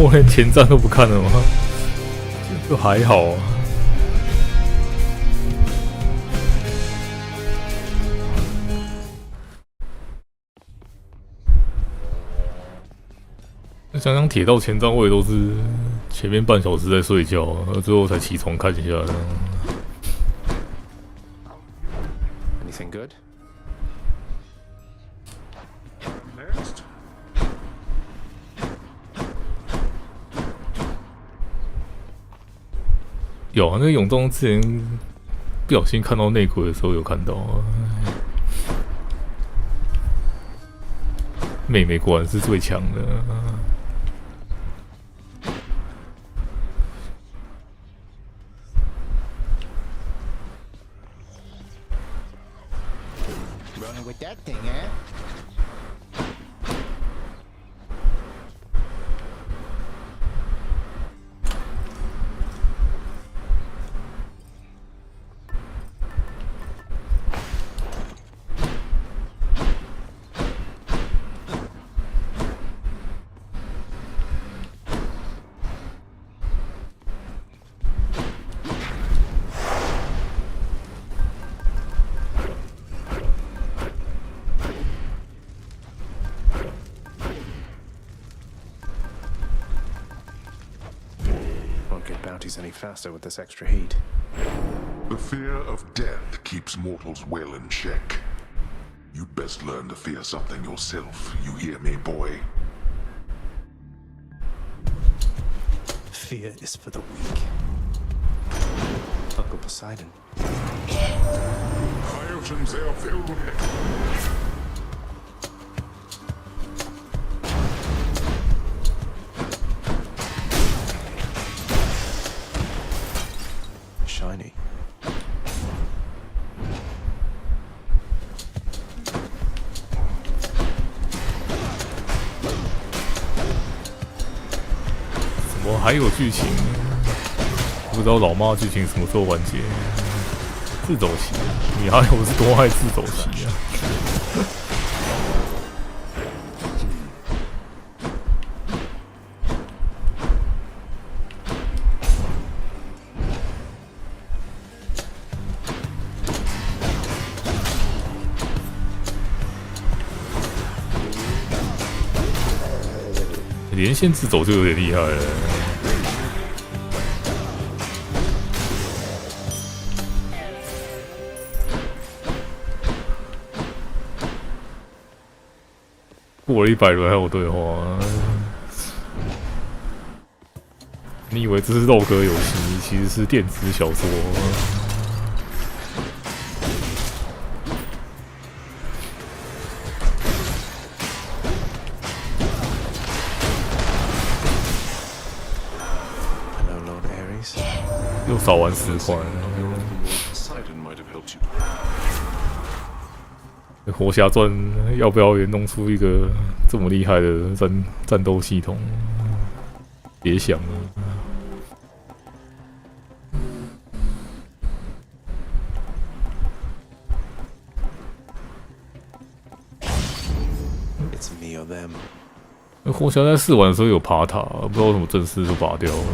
我连前站都不看了吗？就还好啊。想想铁道前站，我也都是前面半小时在睡觉，最后才起床看一下。Anything good? Next. 有啊，那个永动之前不小心看到内鬼的时候有看到啊。妹妹果然是最强的。Running with that thing, eh? Won't get bounties any faster with this extra heat. The fear of death keeps mortals well in check. You'd best learn to fear something yourself, you hear me, boy? Fear is for the weak. Uncle Poseidon. My oceans are filled with it. Shiny. 怎么还有剧情？不知道老妈剧情什么时候完结？自走棋，你还有是多爱自走棋啊？连线自走就有点厉害了。过了100轮还有对话，你以为这是肉鸽游戏，其实是电子小说。又少玩10块。活侠传要不要也弄出一个这么厉害的战斗系统？别想了。活侠在试玩的时候有爬塔，不知道为什么正式就拔掉了。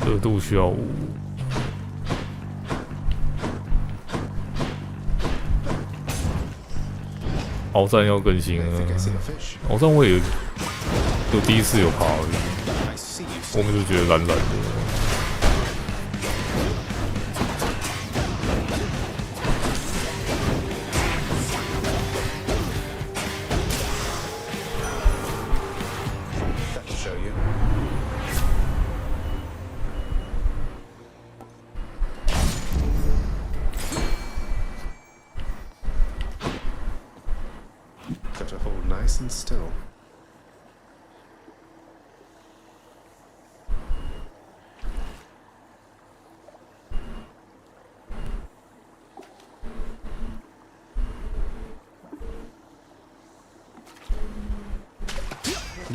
热度需要5。鏖战要更新了，鏖战我也就第一次有爬而已，后面就觉得懒懒的。 Won't Nice and still.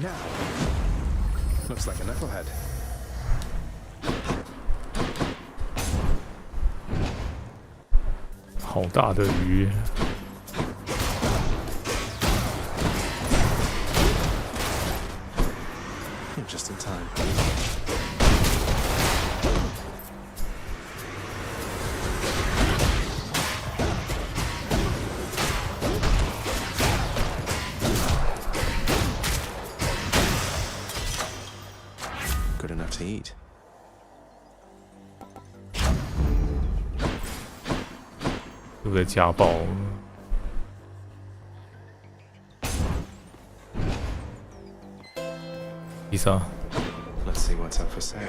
Now, looks like a knucklehead. 好大的鱼！ Just in time. Good enough to eat. 又在家暴。伊莎， Let's see what's up for sale.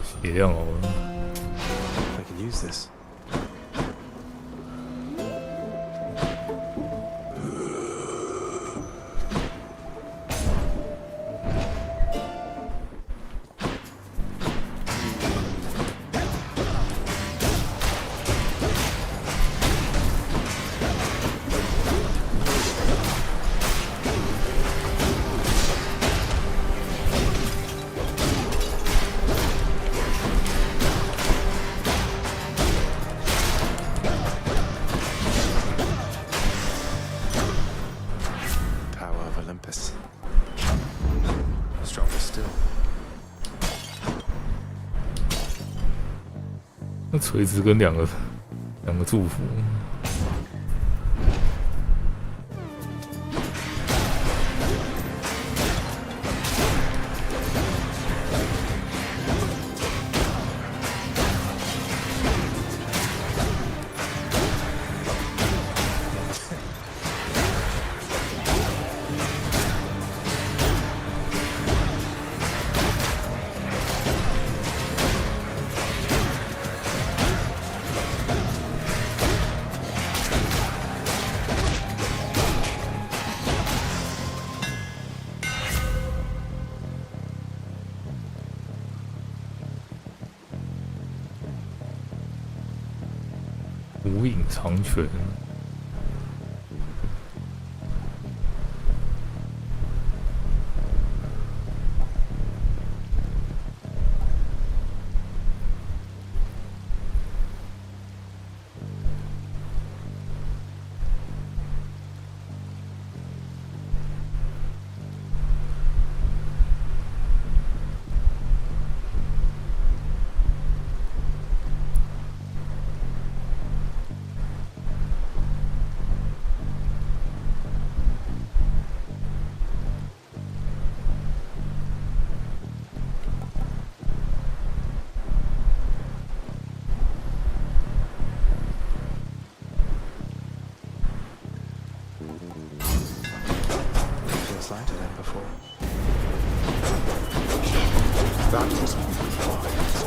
血量哦。 I can use this. Stronger still. 那锤子跟两个祝福。无影长拳，Feels lighter than before. That was wise.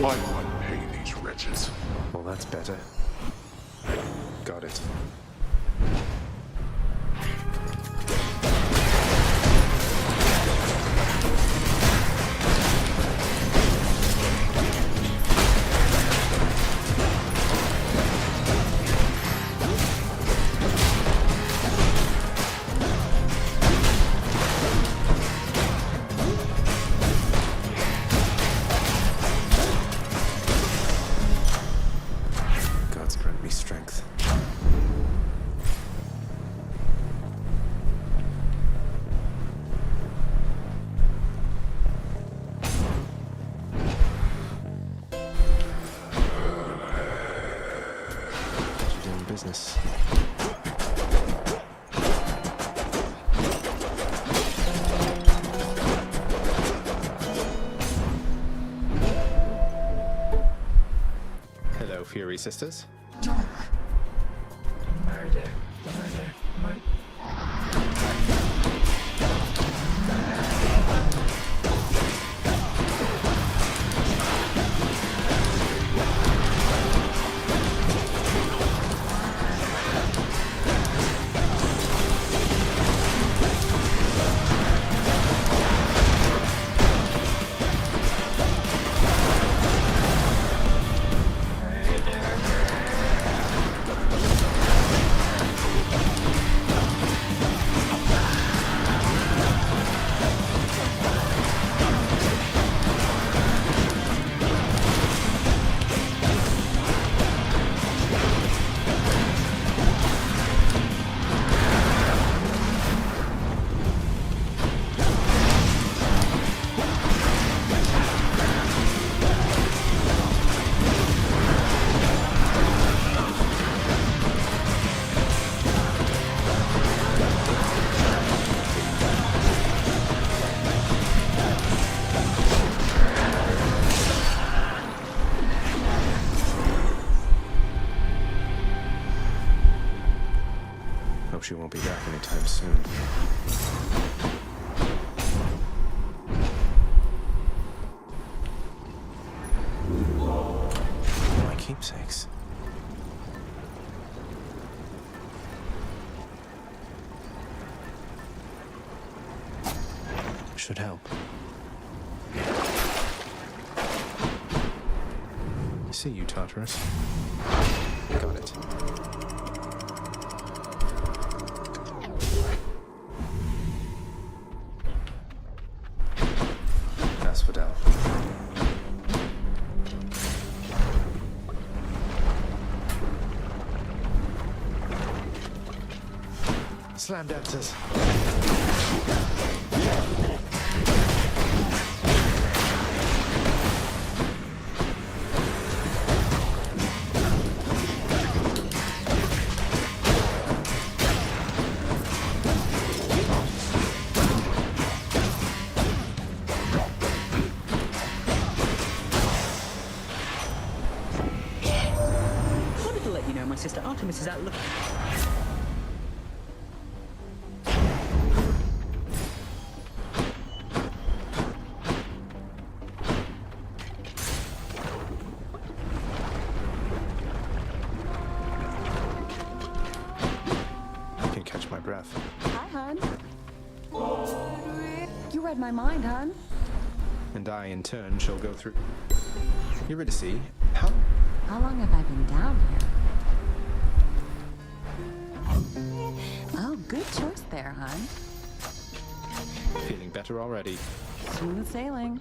Why unpay these wretches? Well, that's better. Got it. God's grant me strength. Pleasure doing business. Hello, Fury Sisters. Murder. Hope she won't be back anytime soon. My keepsakes. Should help. See you, Tartarus. Got it. Asphodel. Slam dancers. Wanted to let you know my sister Artemis is out looking. I can catch my breath. Hi, hon. You read my mind, hon. And I, in turn, shall go through. Eurydice, How long have I been down here? Oh, good choice there, hon. feeling better already. Smooth sailing.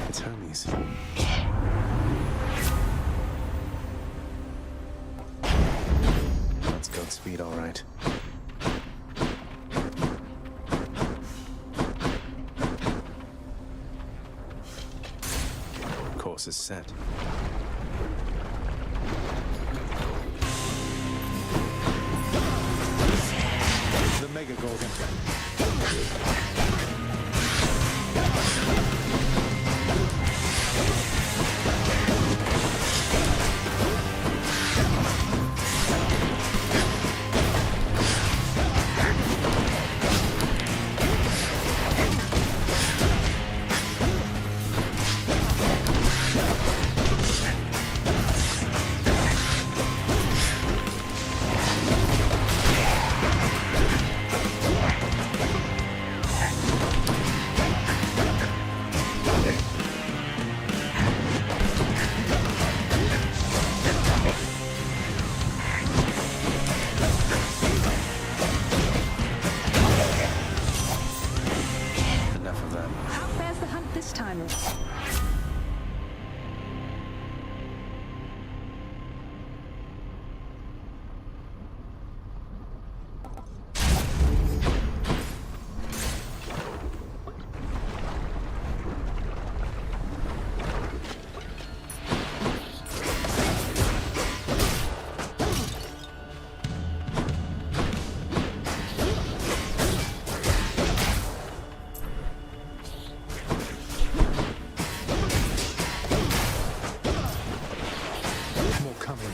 It's Hermes. That's Godspeed, all right. Course is set. The Mega Gorgon. It's timeless. More coming.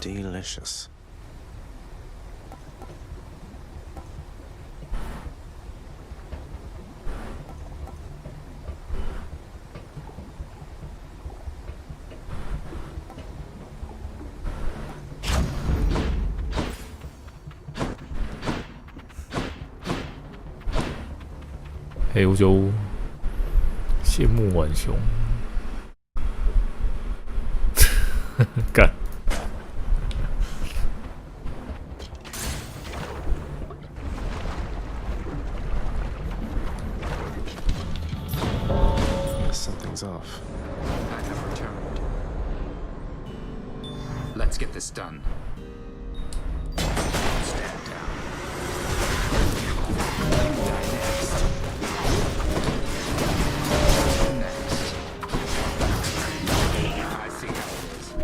Delicious.黑乌鸠，羡慕浣熊，干。Something's off. I have returned. Let's get this done. Stand down. You die next. Next. I see how it is.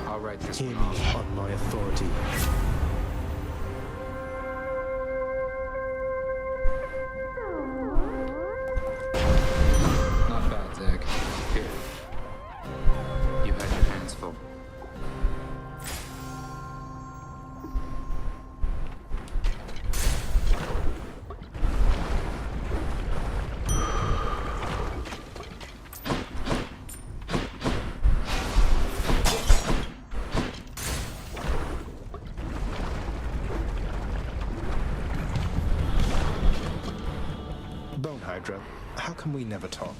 I'll write this Hear one me off. on my authority. Not bad, Zach. Here. You had your hands full. Bone Hydra, how come we never talk?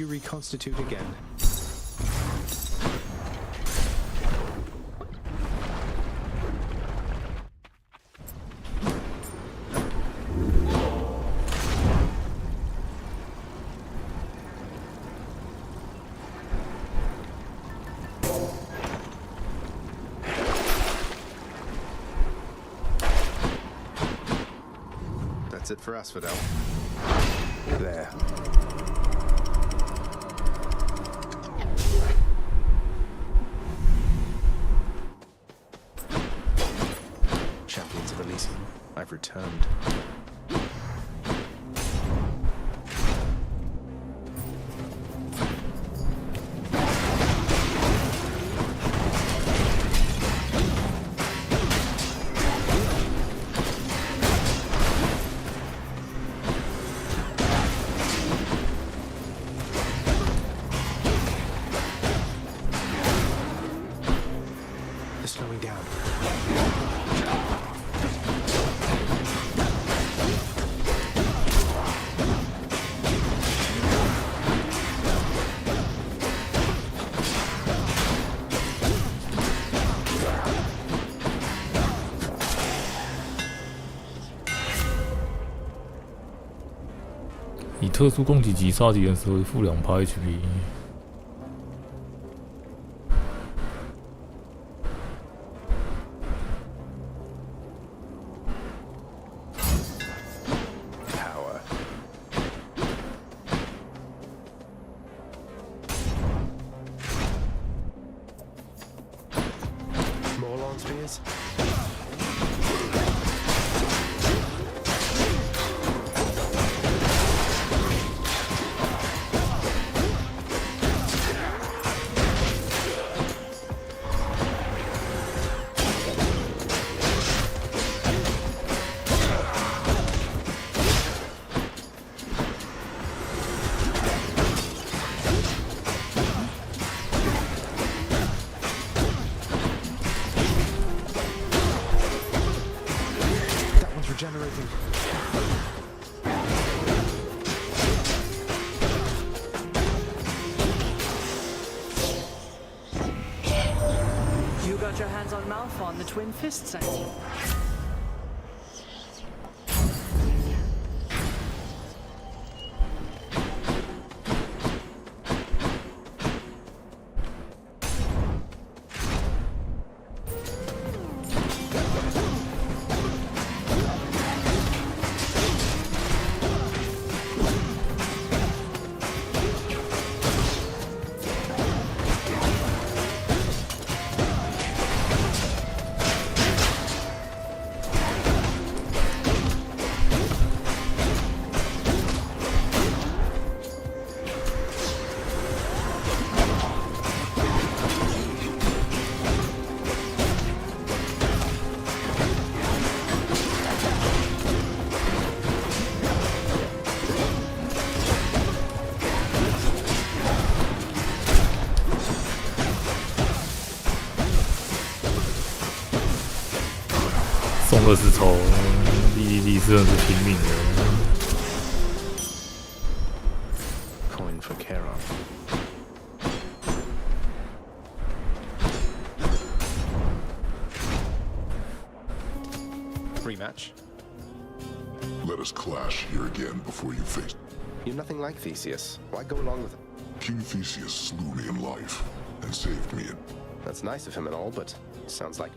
you reconstitute again? That's it for us, Fidel. There. Champions of Elysium, I've returned. They're slowing down.以特殊攻击及杀敌人时回复2% HP。Power. More lawn spears? That one's regenerating. You got your hands on Malphon, the Twin Fists, I see. 送20抽，莉真的是拼命的。 Coin for Charon. Rematch? Let us clash here again before you face. You're nothing like Theseus. Why go along with it? King Theseus slew me in life and saved me in. That's nice of him and all, but sounds like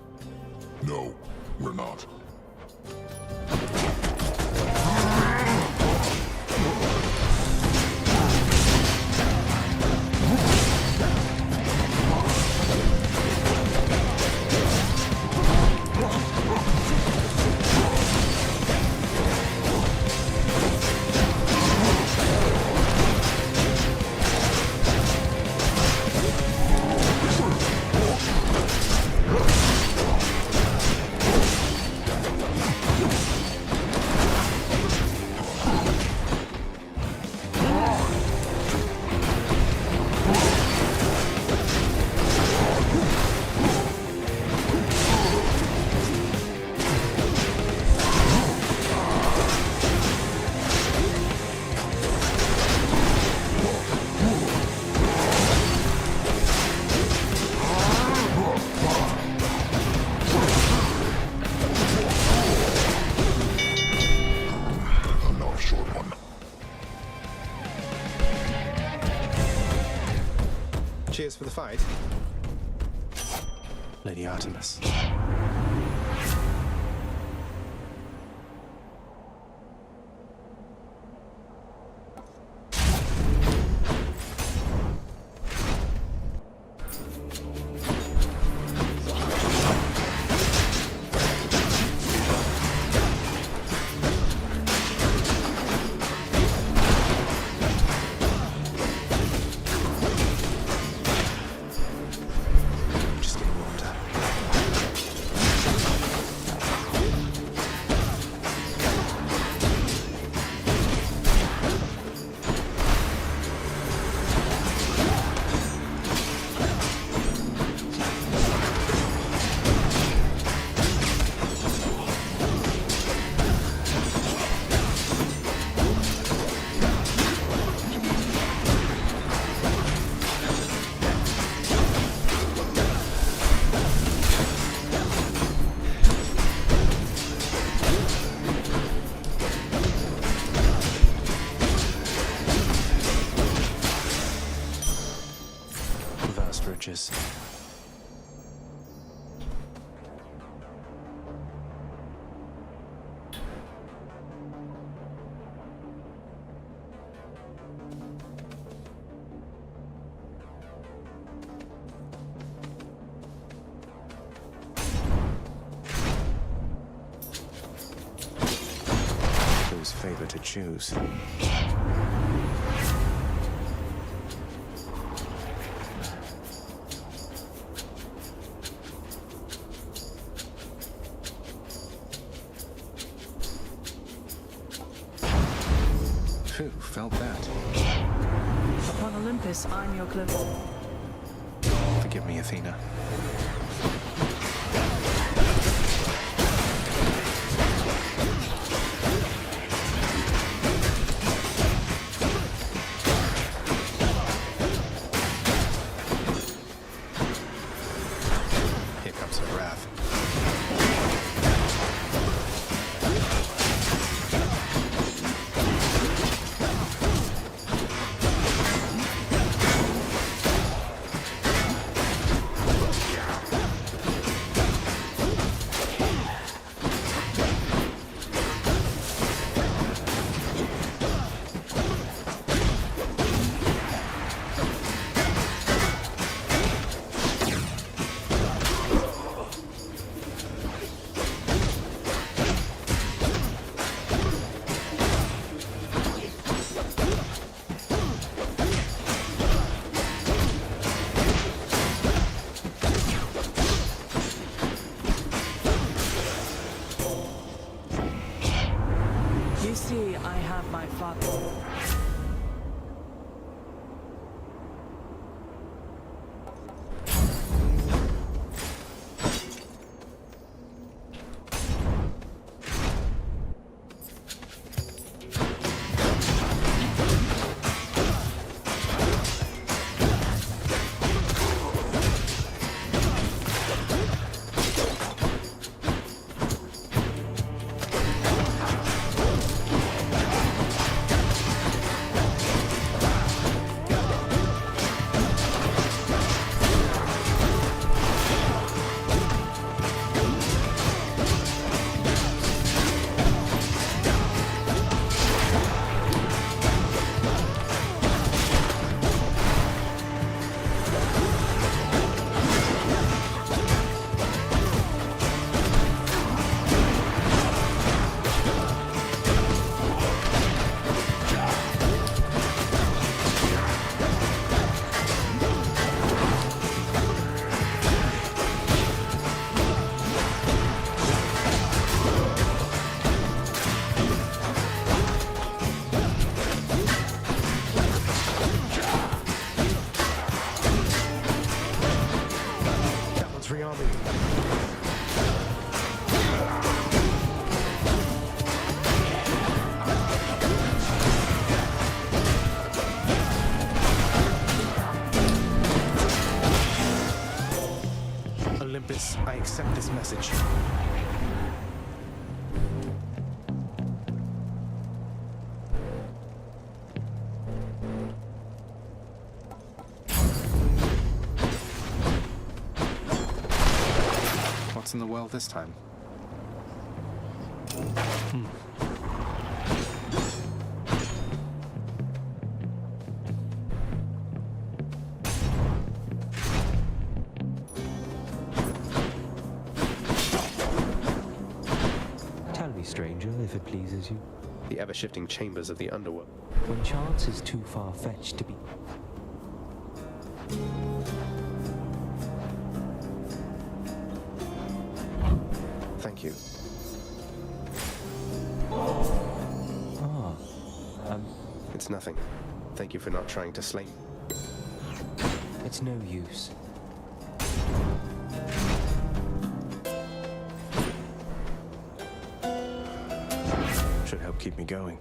No, we're not. for the fight? Lady Artemis. Just getting warmed up. Vast riches. Whose favor to choose? Who felt that? Upon Olympus, I'm your close. Forgive me, Athena. Here comes her wrath. You see, I have my father. What's in the well this time? Tell me, stranger, if it pleases you, The ever-shifting chambers of the underworld. when chance is too far-fetched to be... Thank you. Ah, It's nothing. Thank you for not trying to slay me. it's no use. Should help keep me going.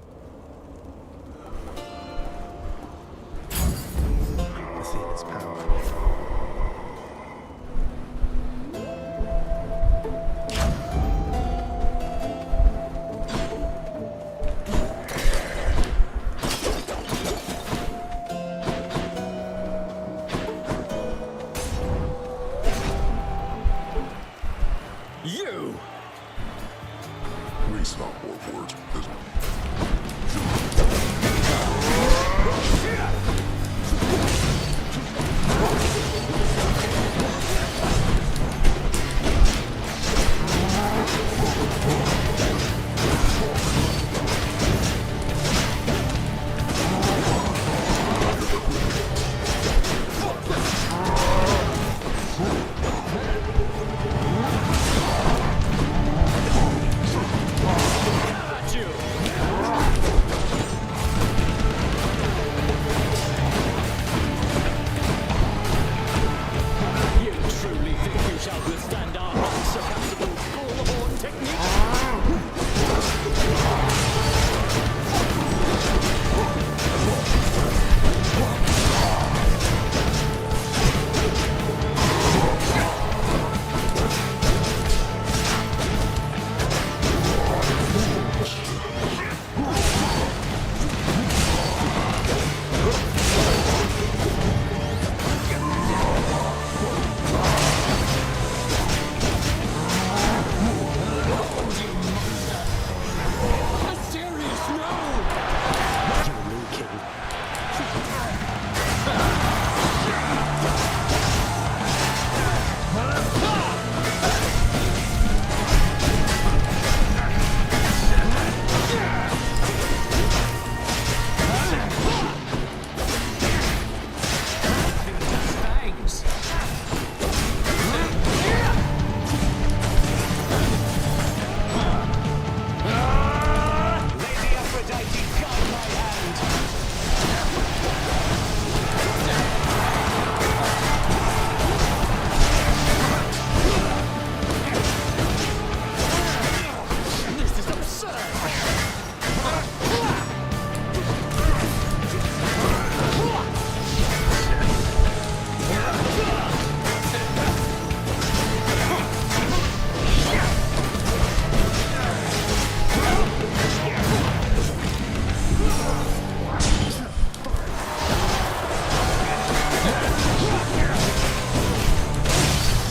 Athena's power. You! Waste not more words. There's Got you! You truly think you shall withstand our unsurpassable bullhorn technique? Mysterious, no! You and me, King. Thanks. Lady Aphrodite, guide my hand. This is absurd.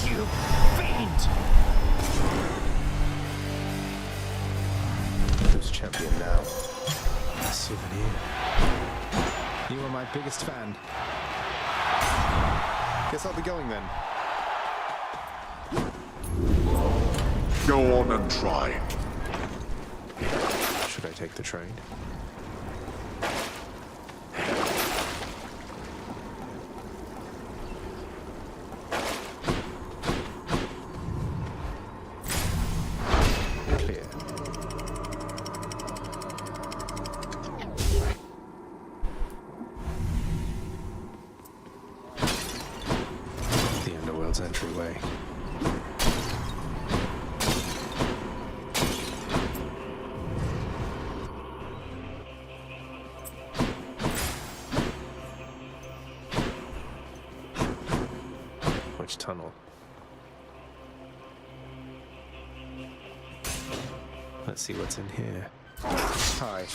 You fiend! Who's champion now? A souvenir. You are my biggest fan. Guess I'll be going then. go on and try. Should I take the train? Clear. The underworld's entryway. Which tunnel? Let's see what's in here. Hi.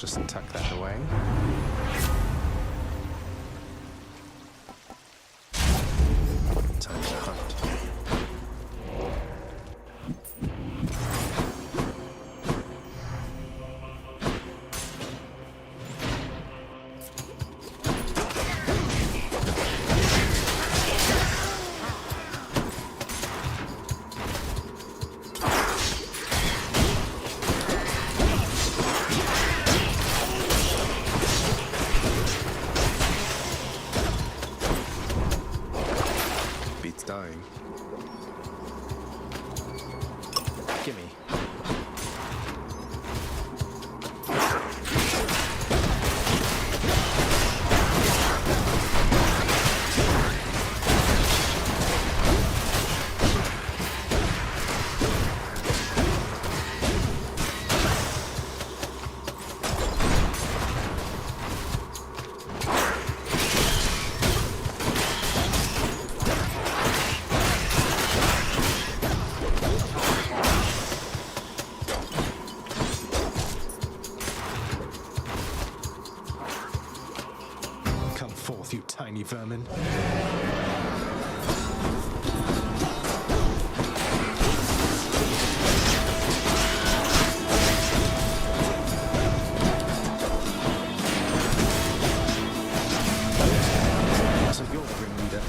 just tuck that away. Time to hunt. Beats dying. Gimme. Come forth, you tiny vermin. So you're the grim leader.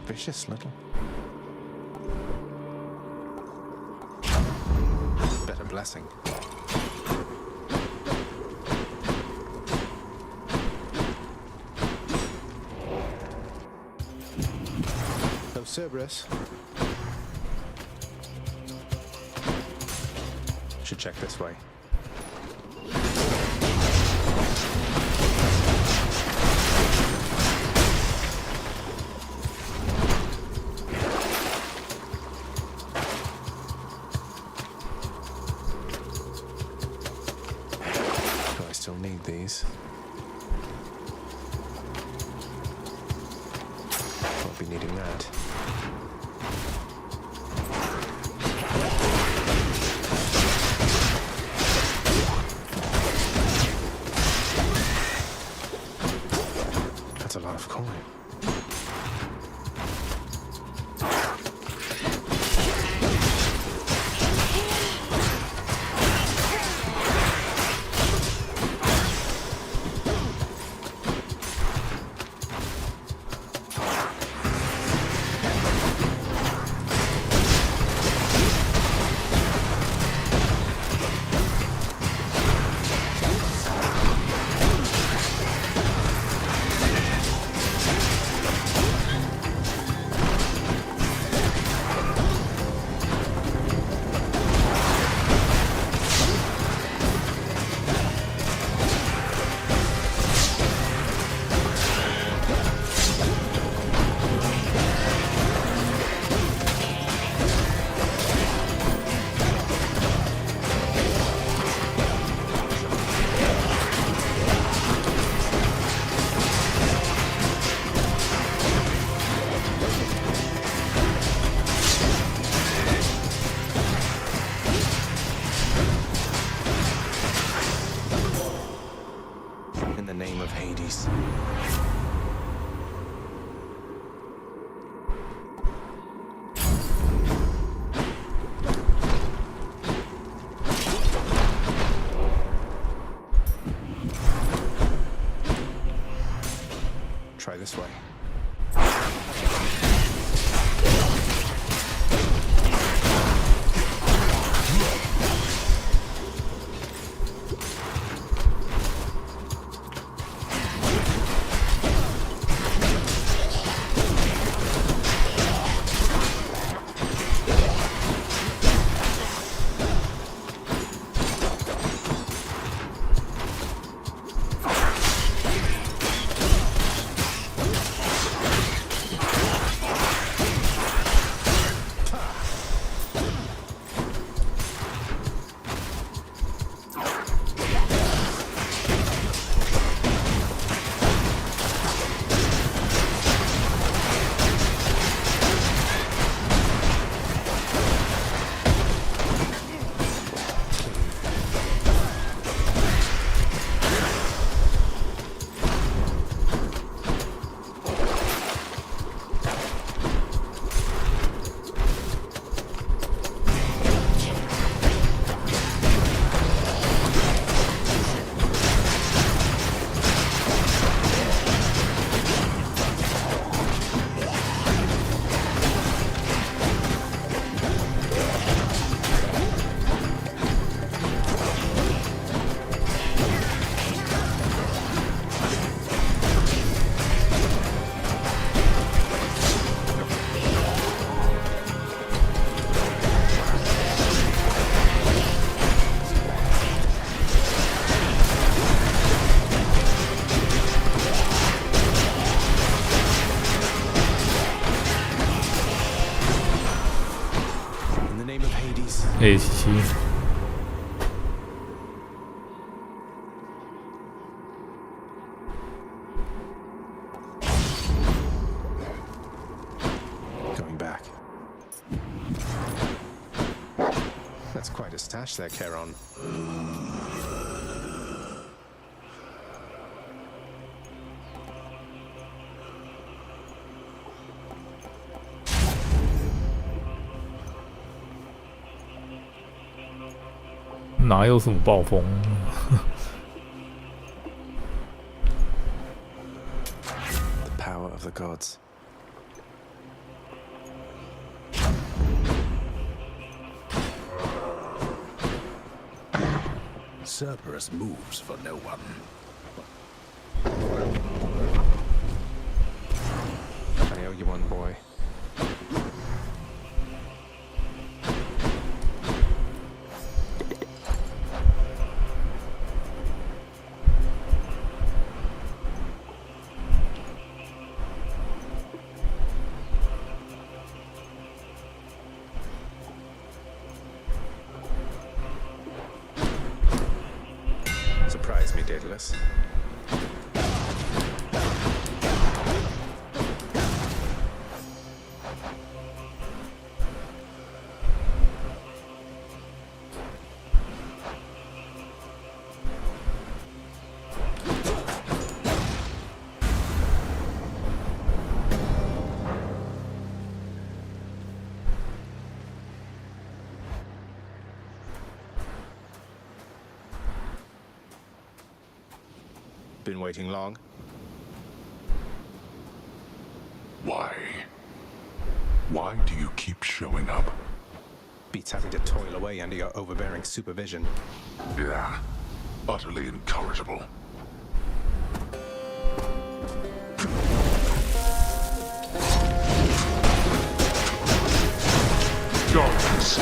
Vicious little. Better blessing. Oh, Cerberus. Should check this way. Still need these. Won't be needing that. That's a lot of coin. try this way. A 77。Going back. That's quite a stash there, Charon.哪有什么暴风？ The power of the gods. Cerberus moves for no one. I owe you one, boy. Surprise me, Daedalus. Been waiting long? Why? Why do you keep showing up? Beats having to toil away under your overbearing supervision. Yeah, utterly incorrigible. Darkness.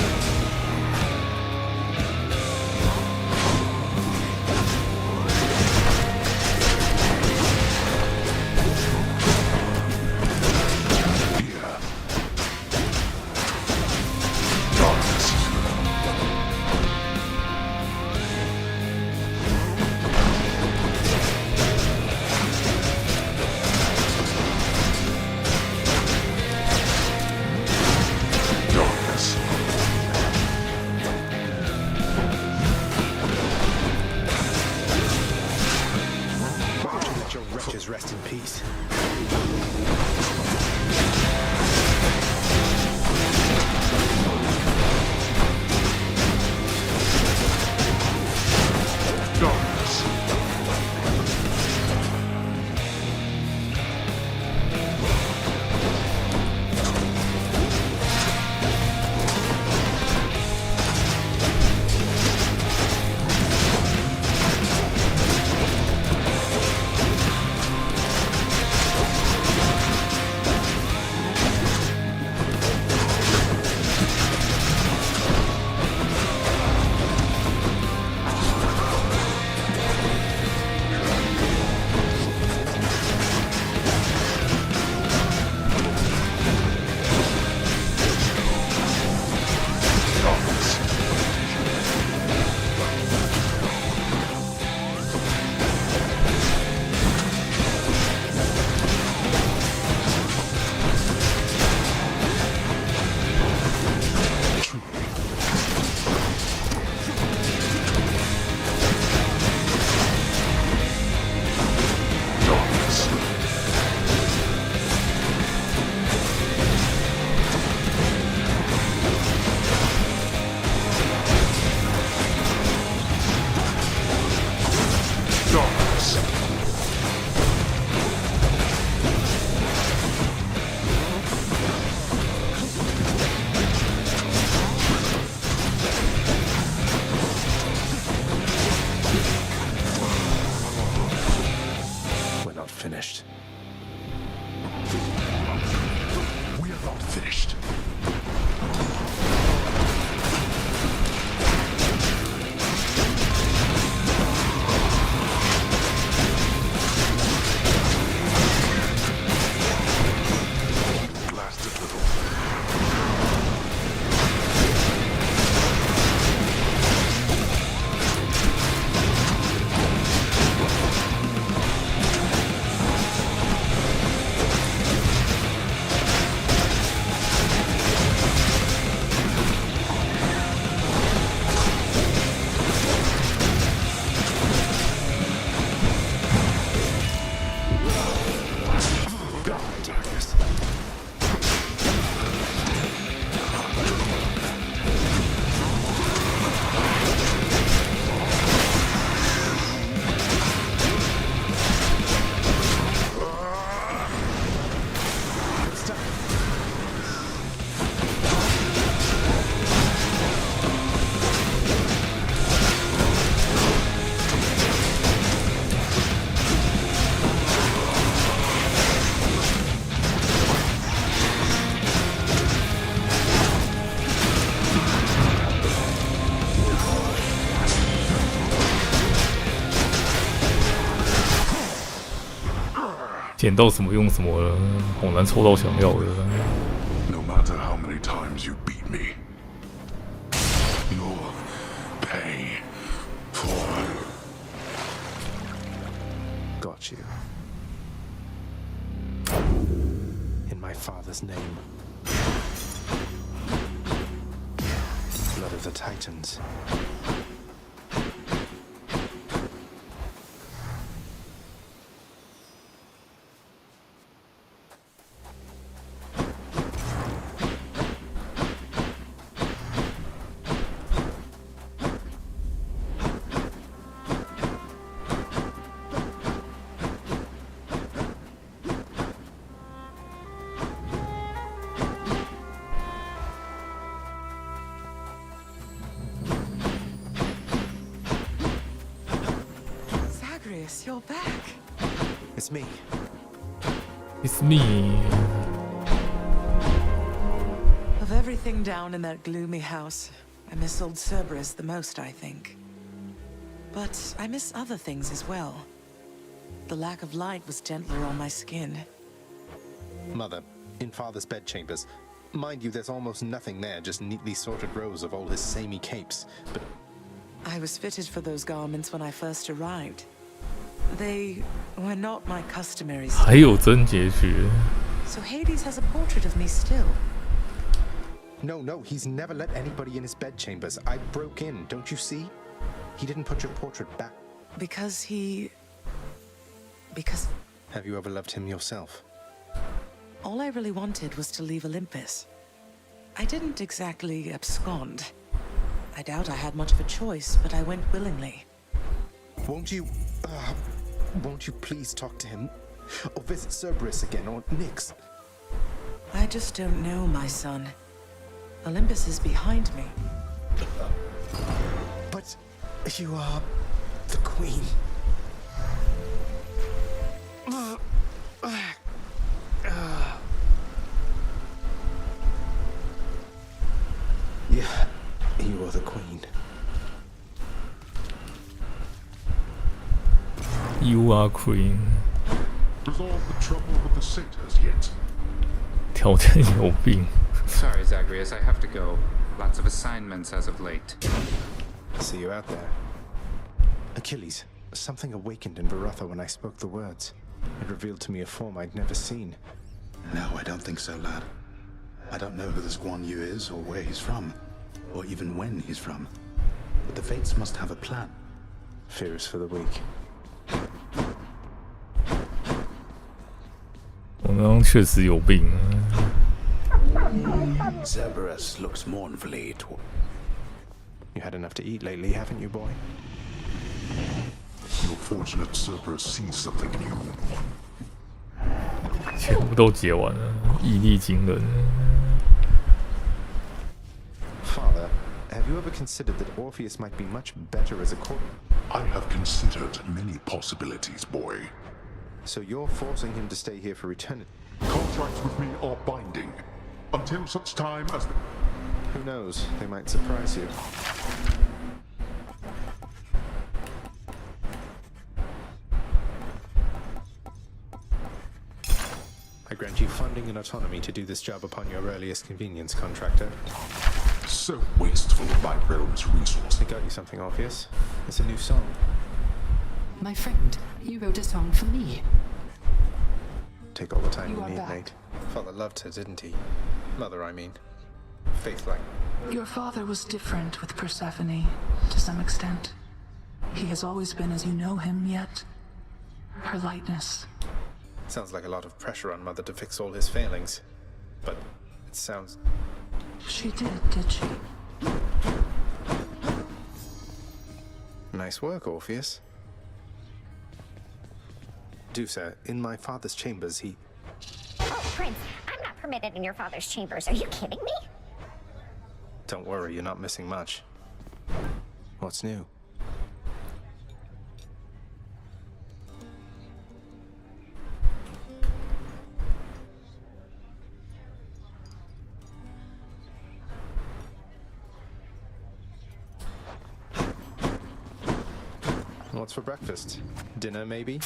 捡到什么用什么了，好难抽到想要的。No matter how many times you beat me, you'll pay for Got you. In my father's name. Blood of the Titans. Zagreus, you're back. It's me. It's me. Of everything down in that gloomy house, I miss old Cerberus the most, I think. But I miss other things as well. The lack of light was gentler on my skin. Mother, in father's bedchambers. Mind you, there's almost nothing there, just neatly sorted rows of all his samey capes. But I was fitted for those garments when I first arrived. They were not my customary style. 还有真结局， So Hades has a portrait of me still. no, he's never let anybody in his bedchambers. I broke in, don't you see? He didn't put your portrait back. Because Have you ever loved him yourself? all I really wanted was to leave Olympus. I didn't exactly abscond. I doubt I had much of a choice, but I went willingly. Won't you please talk to him? Or visit Cerberus again, or Nyx? I just don't know, my son. Olympus is behind me. But you are the queen. Yeah, you are the queen. You are queen， resolve the trouble with the satyrs yet. 条件有病。 Sorry, Zagreus, I have to go. Lots of assignments as of late. See you out there. Achilles, something awakened in Baratha when I spoke the words. It revealed to me a form I'd never seen. No, I don't think so, lad. I don't know who this Guan Yu is or where he's from, or even when he's from. But the Fates must have a plan. Fear is for the weak. 我刚刚确实有病。 Cerberus looks mournfully toward. You had enough to eat lately, haven't you, boy? You're fortunate Cerberus sees something in you. 全部都解完了，毅力惊人。 Father, have you ever considered that Orpheus might be much better as a court? I have considered many possibilities, boy. So you're forcing him to stay here for eternity? Contracts with me are binding. Until such time as the... Who knows? They might surprise you. I grant you funding and autonomy to do this job upon your earliest convenience, contractor. So wasteful of my realm's resources. I got you something, Orpheus. It's a new song. My friend, you wrote a song for me. Take all the time You you are need, back. mate. Father loved her, didn't he? Mother, I mean. Faith-like. Your father was different with Persephone, to some extent. He has always been as you know him, yet her lightness. Sounds like a lot of pressure on Mother to fix all his failings. But it sounds... She did she? Nice work, Orpheus. Do, sir. In my father's chambers, he... Oh, Prince, I'm not permitted in your father's chambers. Are you kidding me? Don't worry, you're not missing much. What's new? What's for breakfast? Dinner, maybe?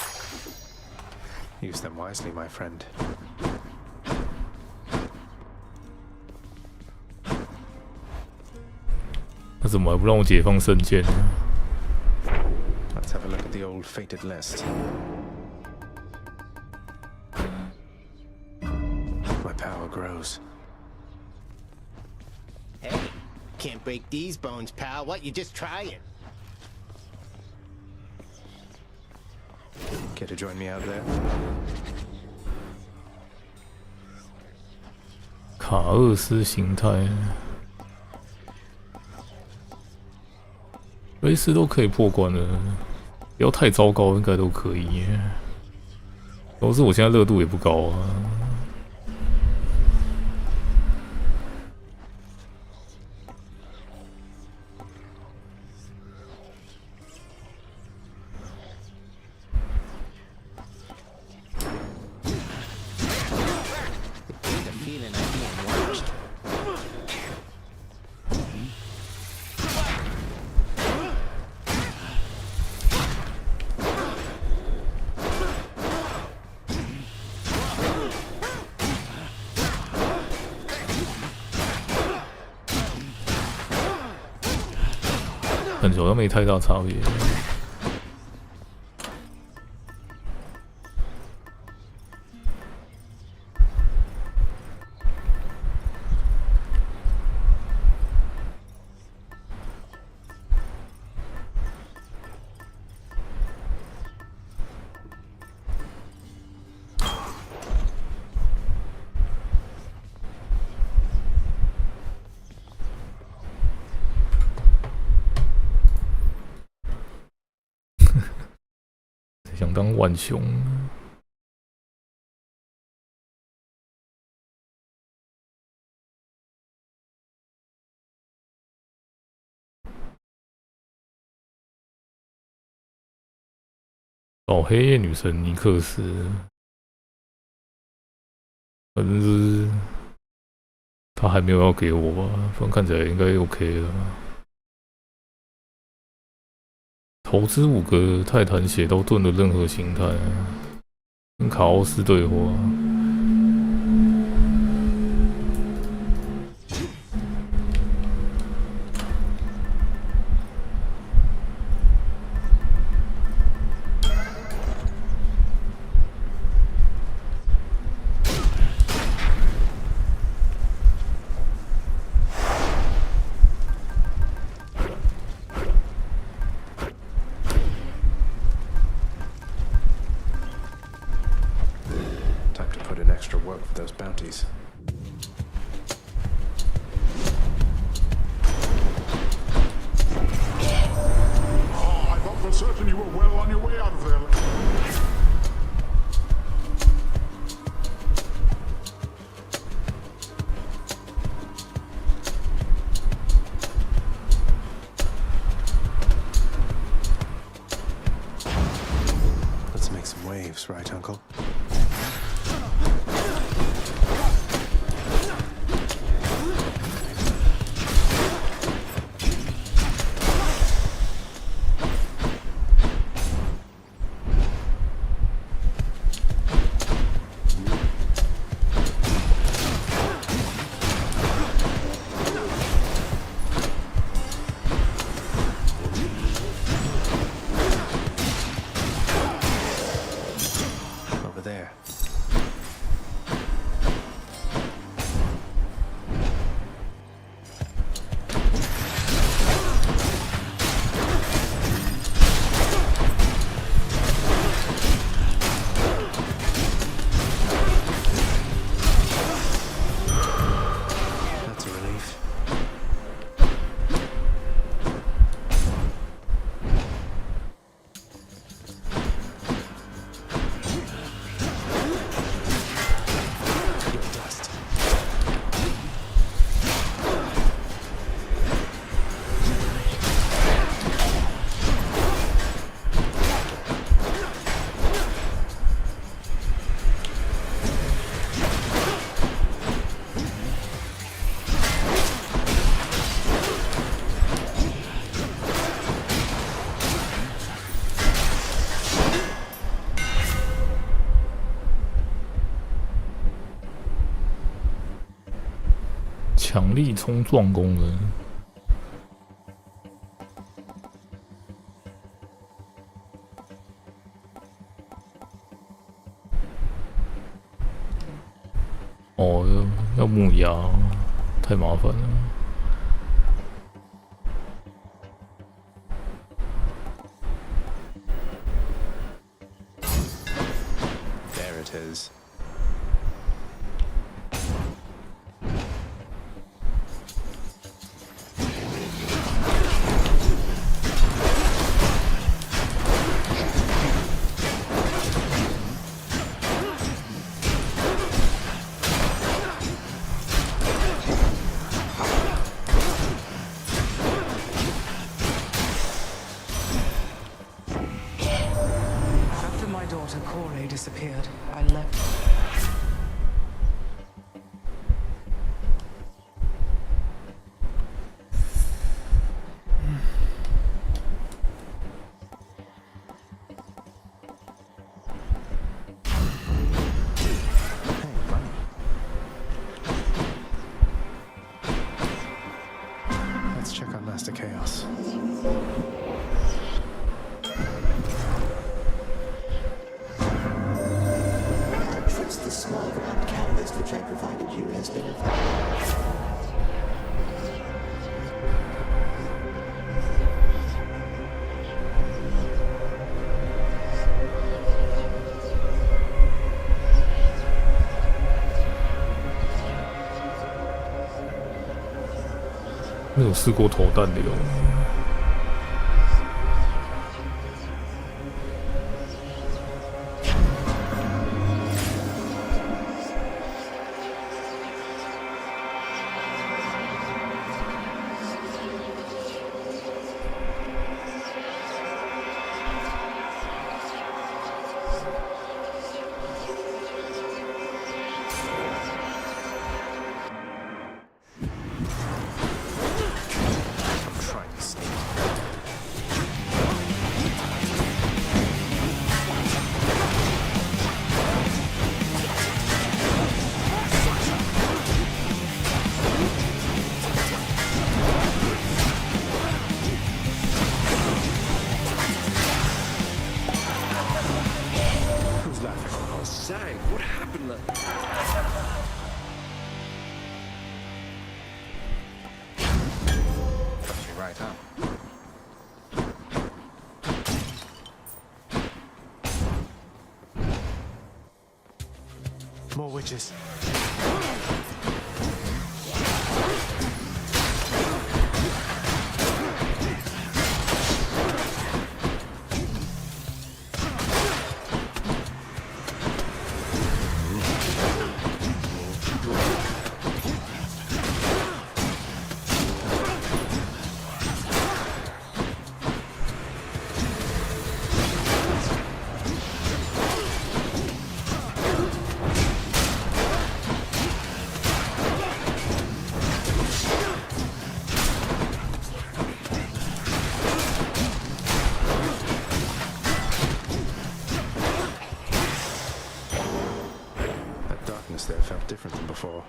Use them wisely, my friend.那怎么还不让我解放圣剑呢？ Let's have a look at the old fated list. My power grows. Hey, can't break these bones, pal. What, you just try it? Care to join me out there? 卡厄斯形态，雷斯都可以破关了，不要太糟糕，应该都可以。主要是我现在热度也不高啊。感觉好像没太大差别。想当浣熊，找黑夜女神尼克斯，反正就是他还没有要给我吧，反正看起来应该 OK 了。投资5个泰坦血刀盾的任何形态，跟卡奥斯对话。Extra work for those bounties. Oh, I thought for certain you were well on your way out of there. Let's make some waves, right, Uncle? Over there. 强力冲撞功能。哦，要木牙，太麻烦了。There it is. After my daughter Corey disappeared, I left. Hey, money. Let's check on Master Chaos. Trust the small round canvas which I provided you has been没有试过投弹流。Try to sneak. Who's laughing? Oh, Zag, what happened? Got me right, huh? More witches. That darkness there felt different than before.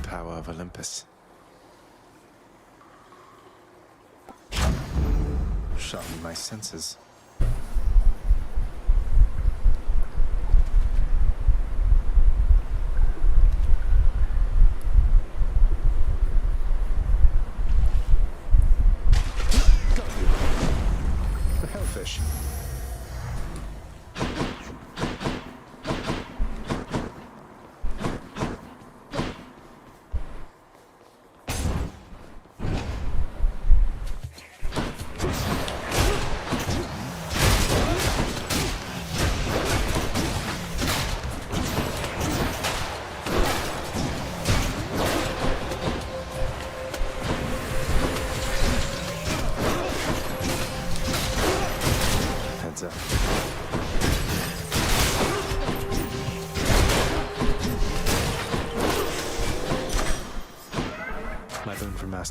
Power of Olympus. Sharpen my senses. Got you. The hellfish.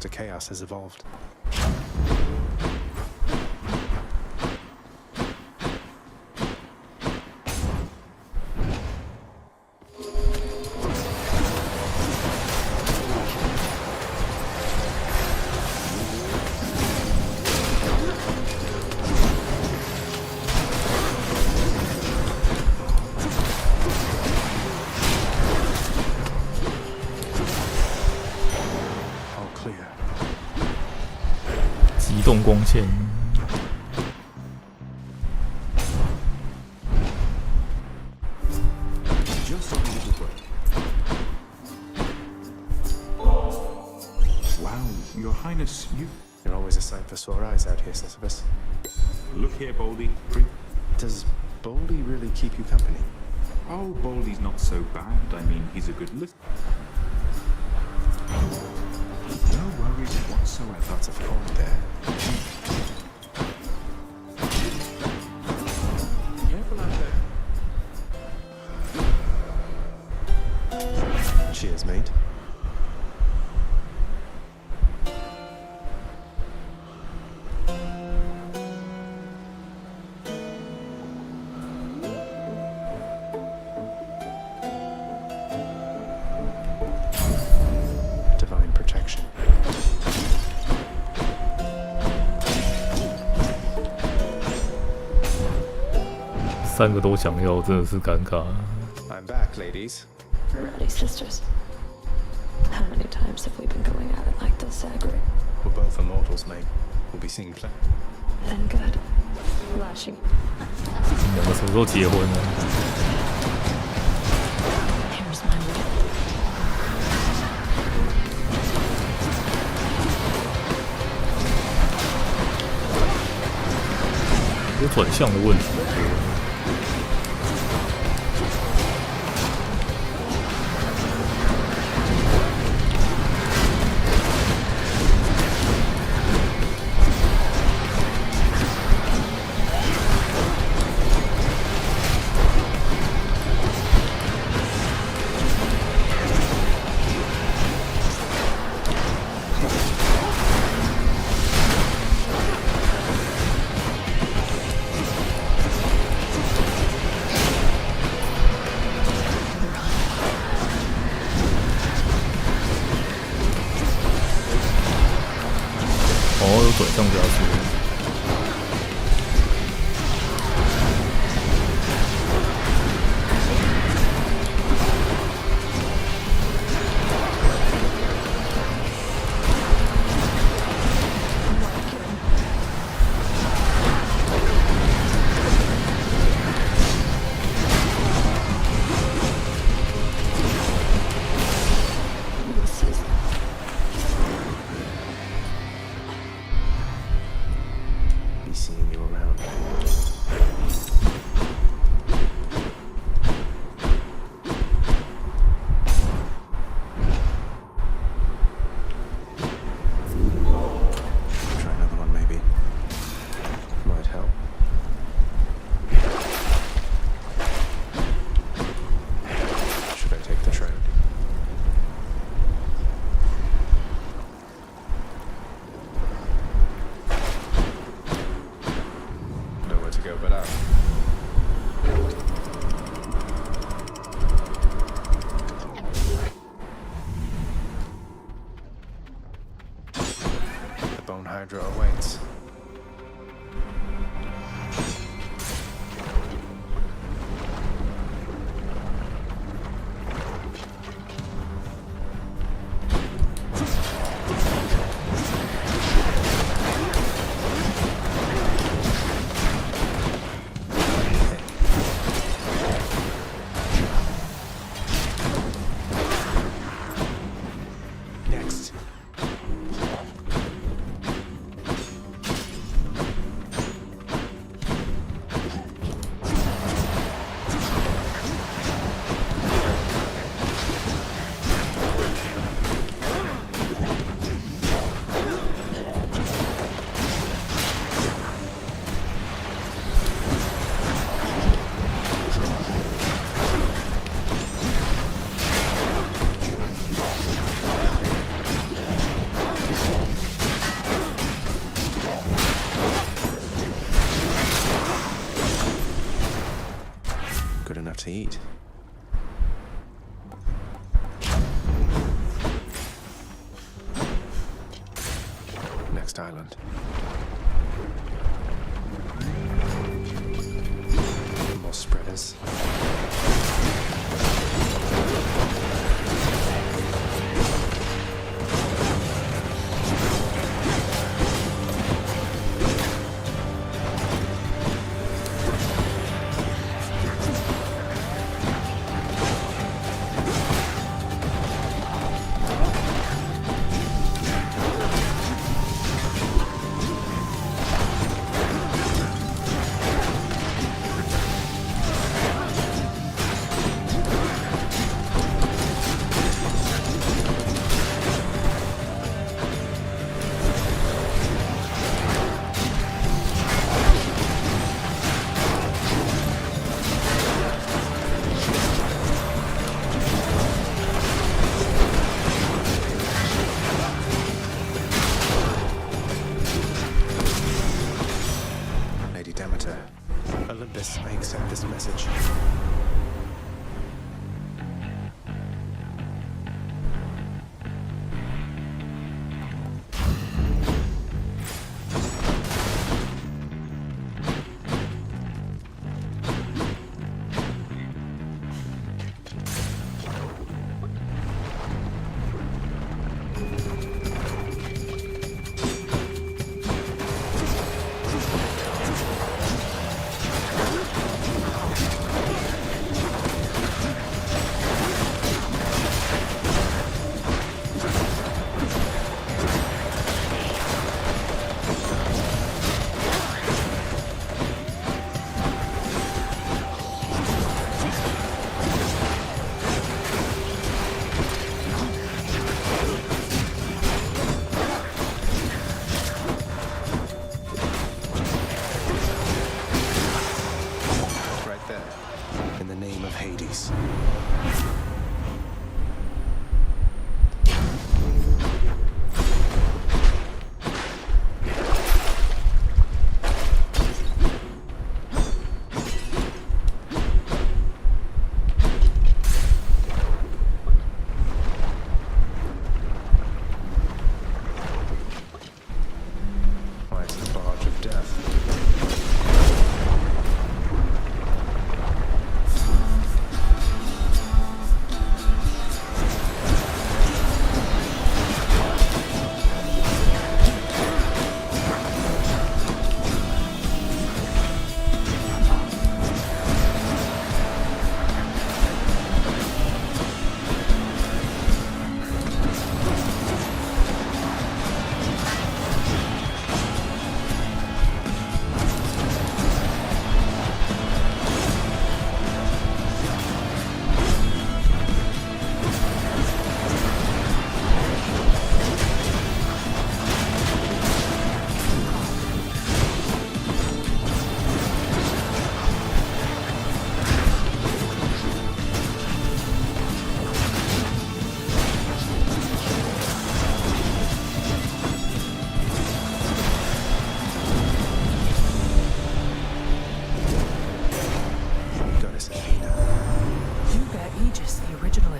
monster chaos has evolved. Clear. 机动光线。Just a little break. Wow, Your Highness, You're always a sight for sore eyes out here, Sisyphus. Look here, Baldy. Does Baldy really keep you company? Oh, Baldy's not so bad. I mean, he's a good listener. No worries whatsoever. Lots of corn there. Careful out there. Cheers, mate. Divine protection. 3个都想要，真的是尴尬。 I'm back, ladies. Ready, sisters? How many times have we been going at it like this, Agri? We're both immortals, mate. We'll be seeing play. Then good. Lashy. 2个什么时候结婚呢？ Here's my way. 有转向的问题。哦，有转向加速。 Be seeing you around. Try another one, maybe. Might help. Should I take the train? Nowhere to go but up. The Bone Hydra awaits. Next. Good enough to eat. Next island. More spreaders. Olympus, I accept this message.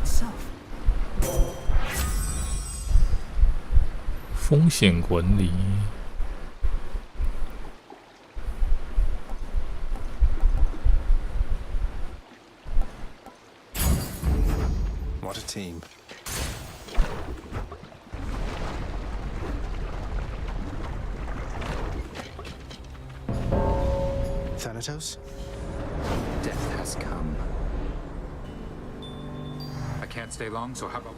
itself. 风险管理。What a team. Thanatos? Death has come. I can't stay long, so how about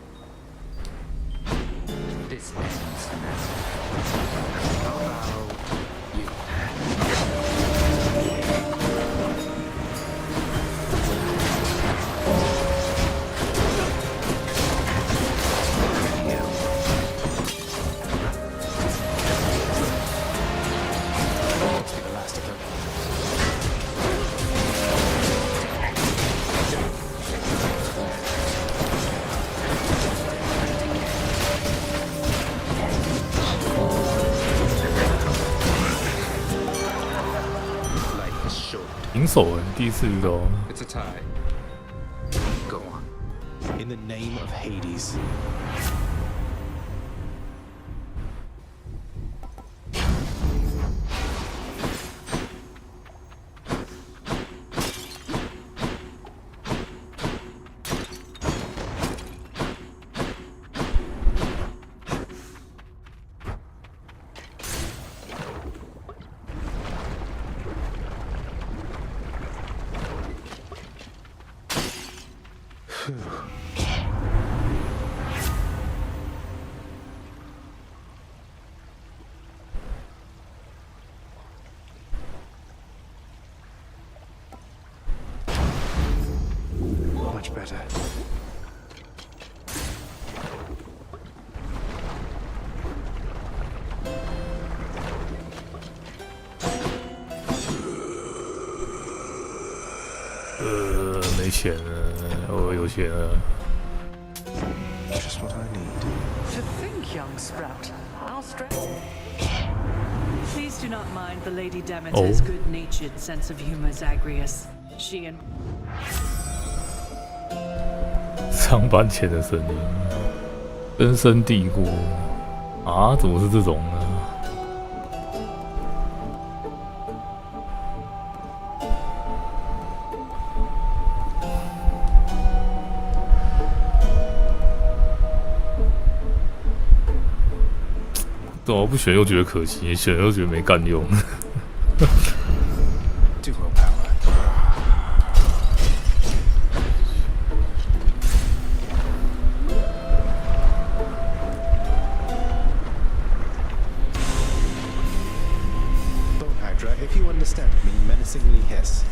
this ends now? How about you? 手哎，第一次遇到。It's a tie. Go on. In the name of Hades. Much better. 没钱了，我有钱了。 Just what I need. To think, young sprout. How strange. Please do not mind the Lady Demeter's good-natured sense of humor, Zagreus. She and 上班前的声音，根深蒂固啊！怎么是这种呢？怎么不选又觉得可惜，选又觉得没干用。Do willpower. Bone Hydra, if you understand me, menacingly hiss.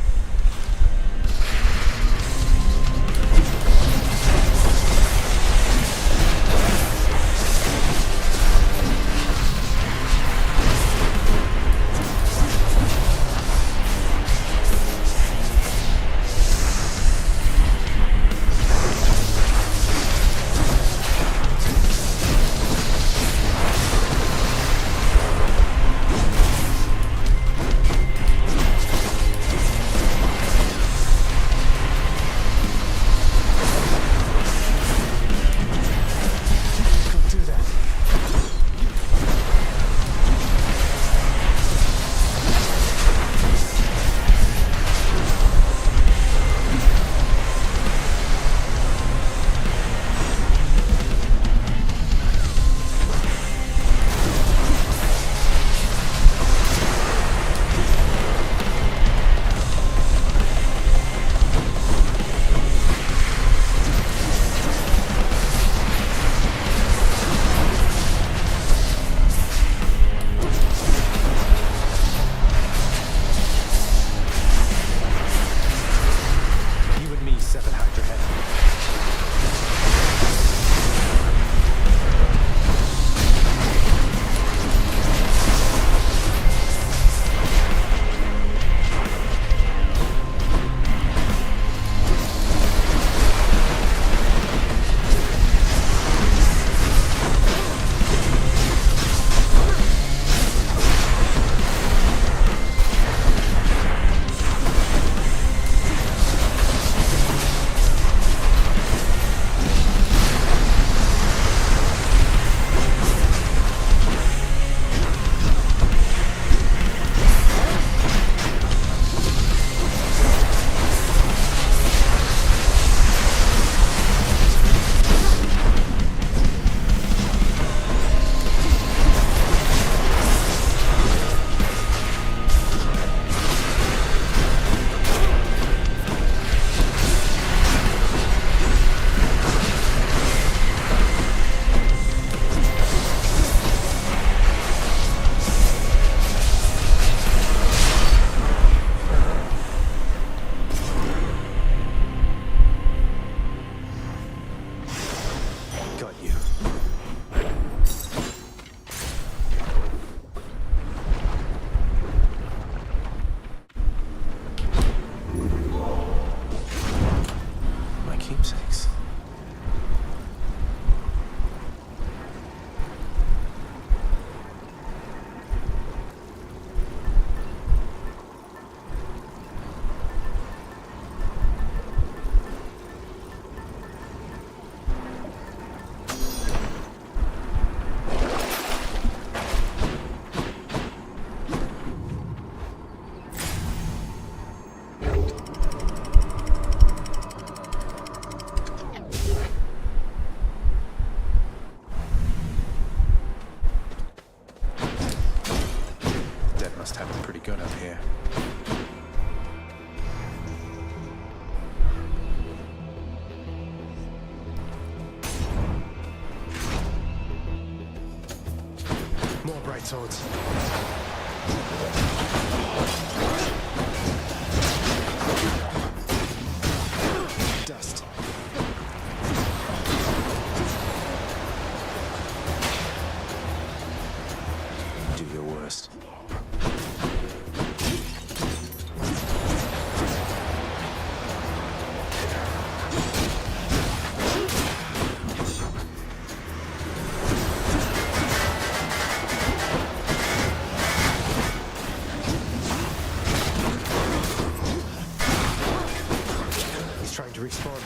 headed towards. Dust. Do your worst. Trying to respawn.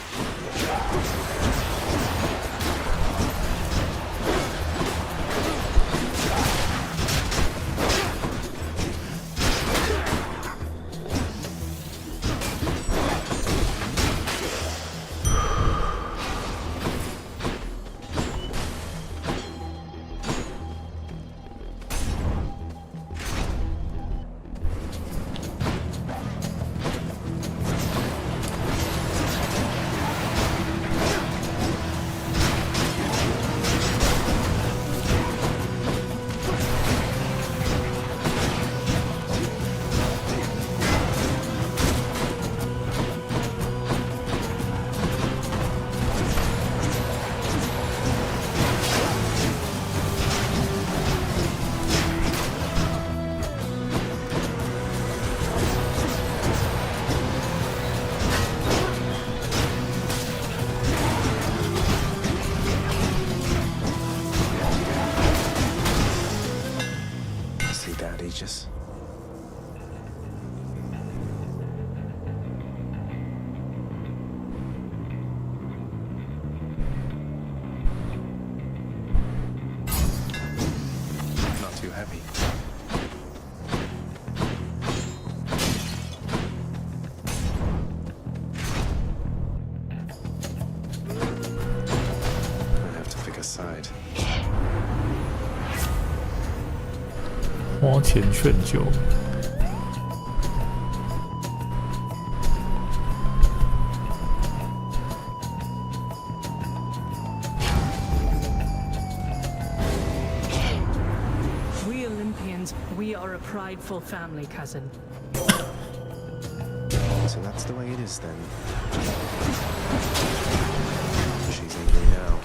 Aegis. Not too happy. I have to pick a side. 花钱劝酒。We Olympians, we are a prideful family, cousin. So that's the way it is then. She's angry now.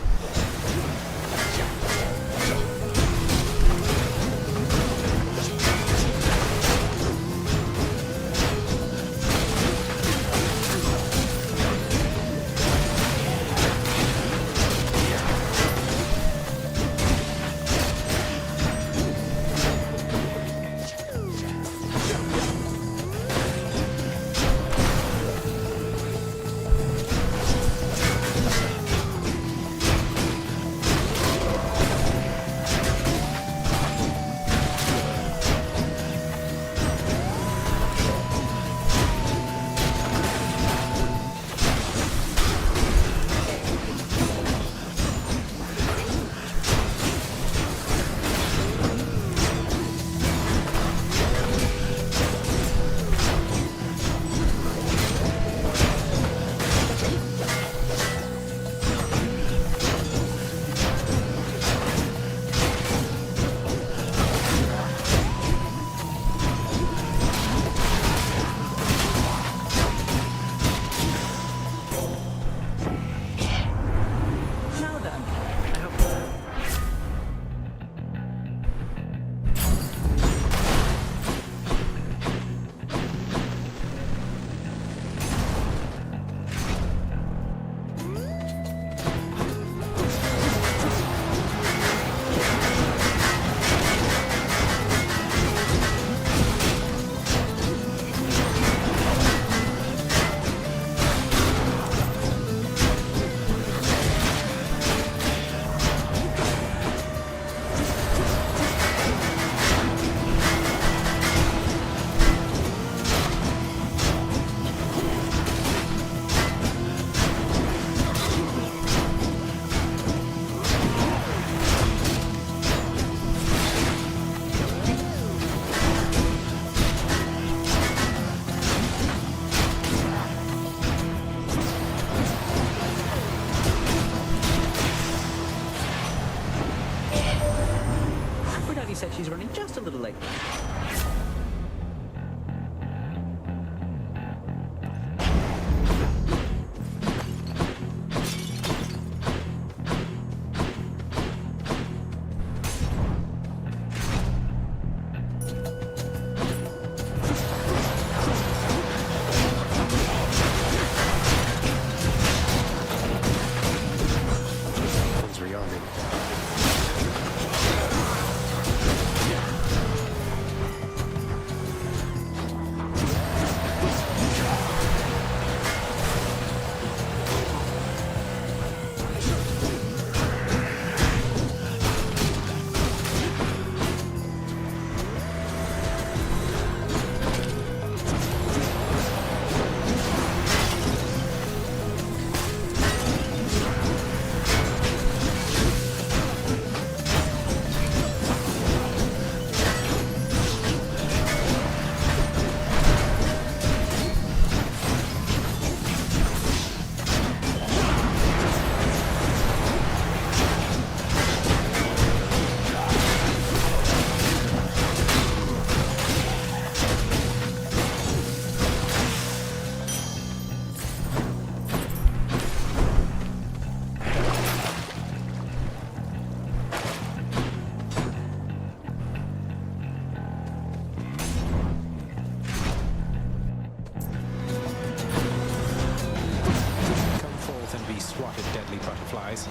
the deadly butterflies.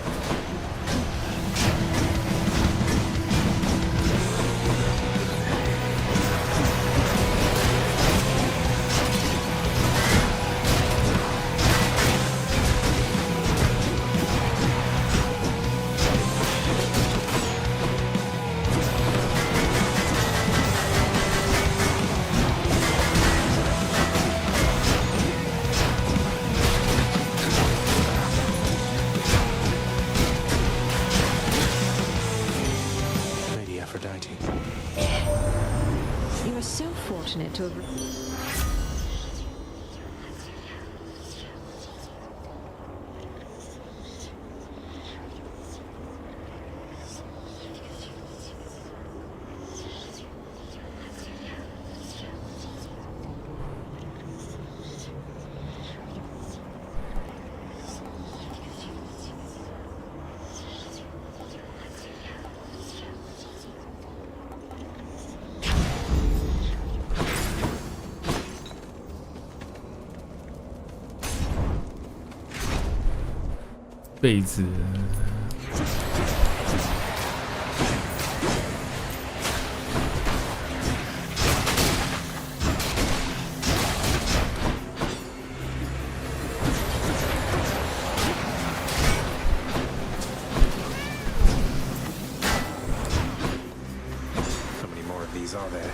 You are so fortunate to have.被子。How many more of these are there?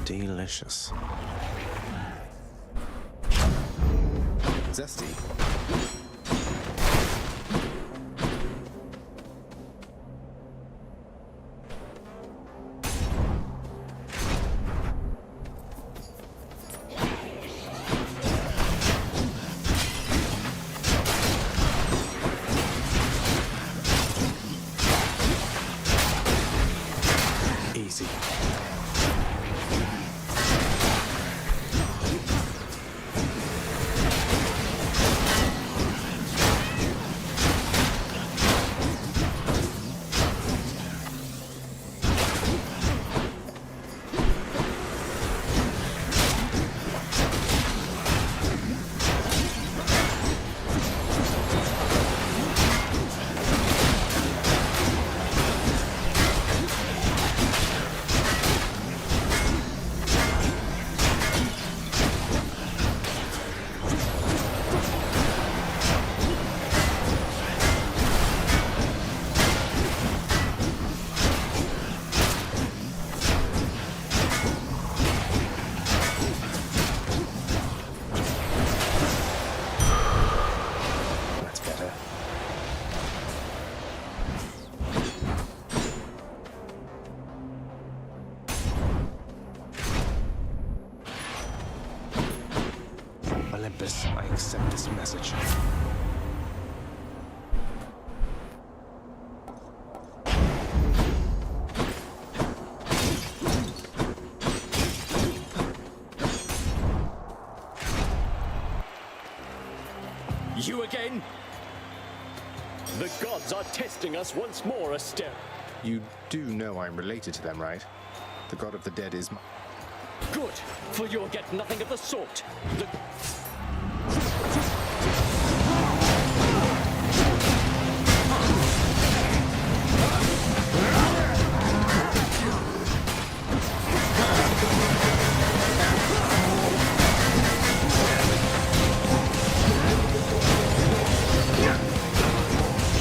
Delicious. Zesty. Easy. Olympus, I accept this message. You again? The gods are testing us once more, Estelle. You do know I'm related to them, right? The god of the dead is... Good, for you'll get nothing of the sort. The...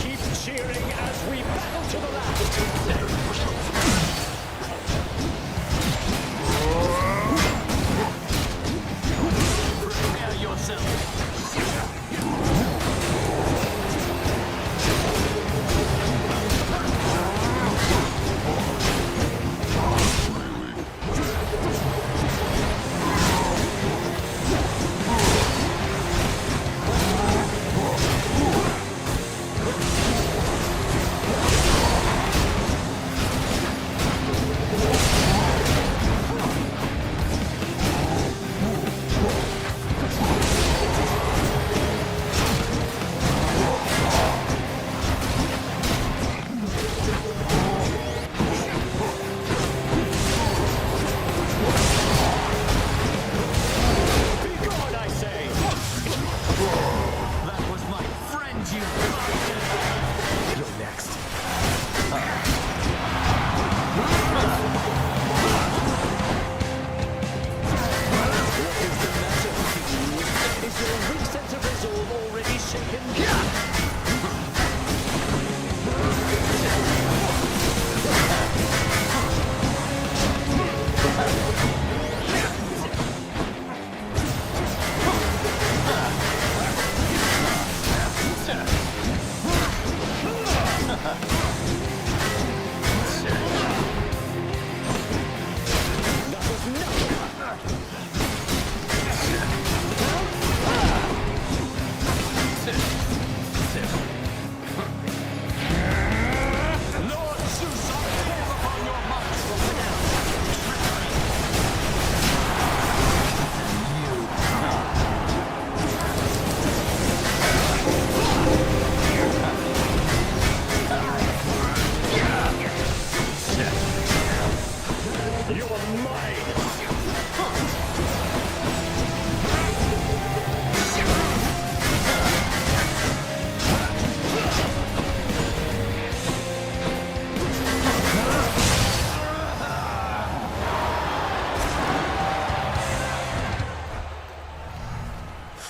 Keep cheering as we battle to the last. Prepare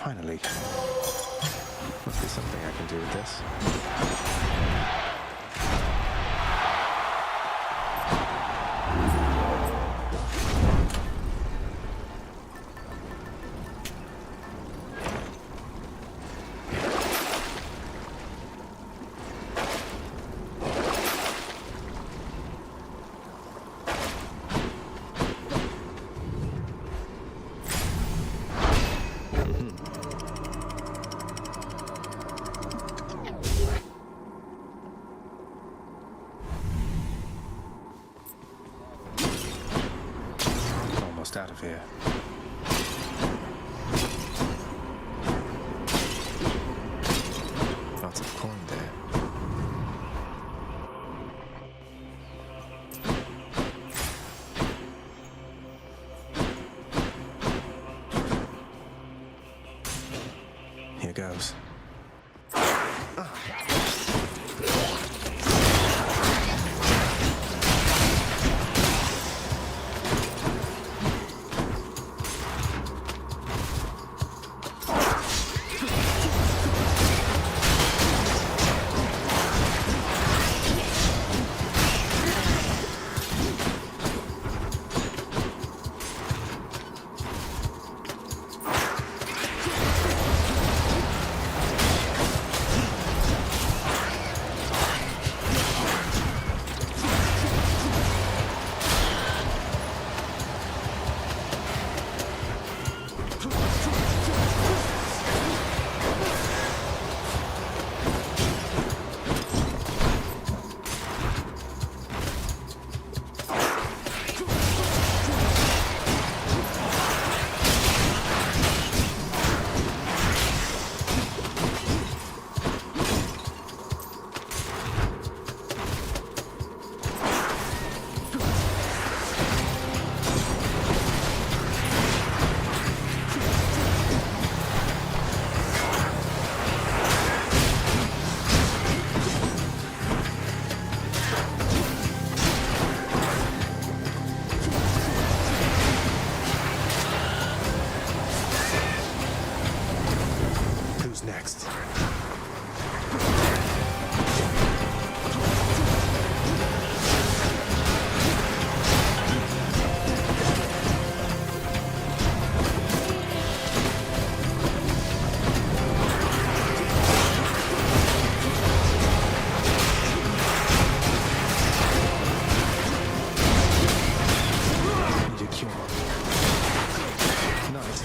Finally. Must be something I can do with this. Out of here. Lots of coin there. Here goes. Next. Need a cure. Nice.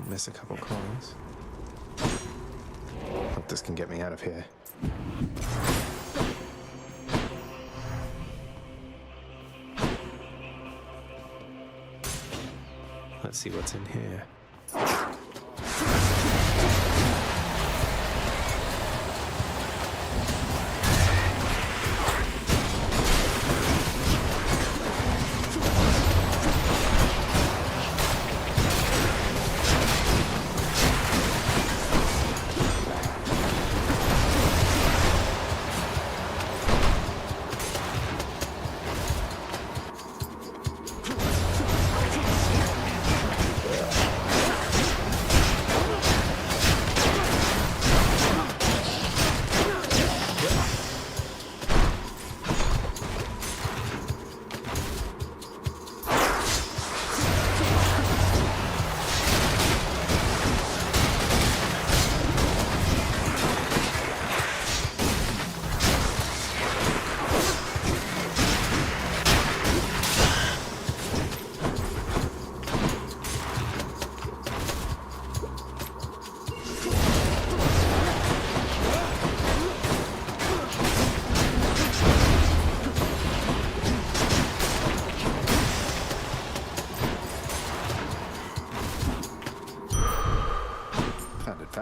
Miss a couple coins. Hope this can get me out of here. Let's see what's in here.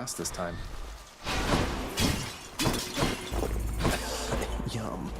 fast this time. Yum.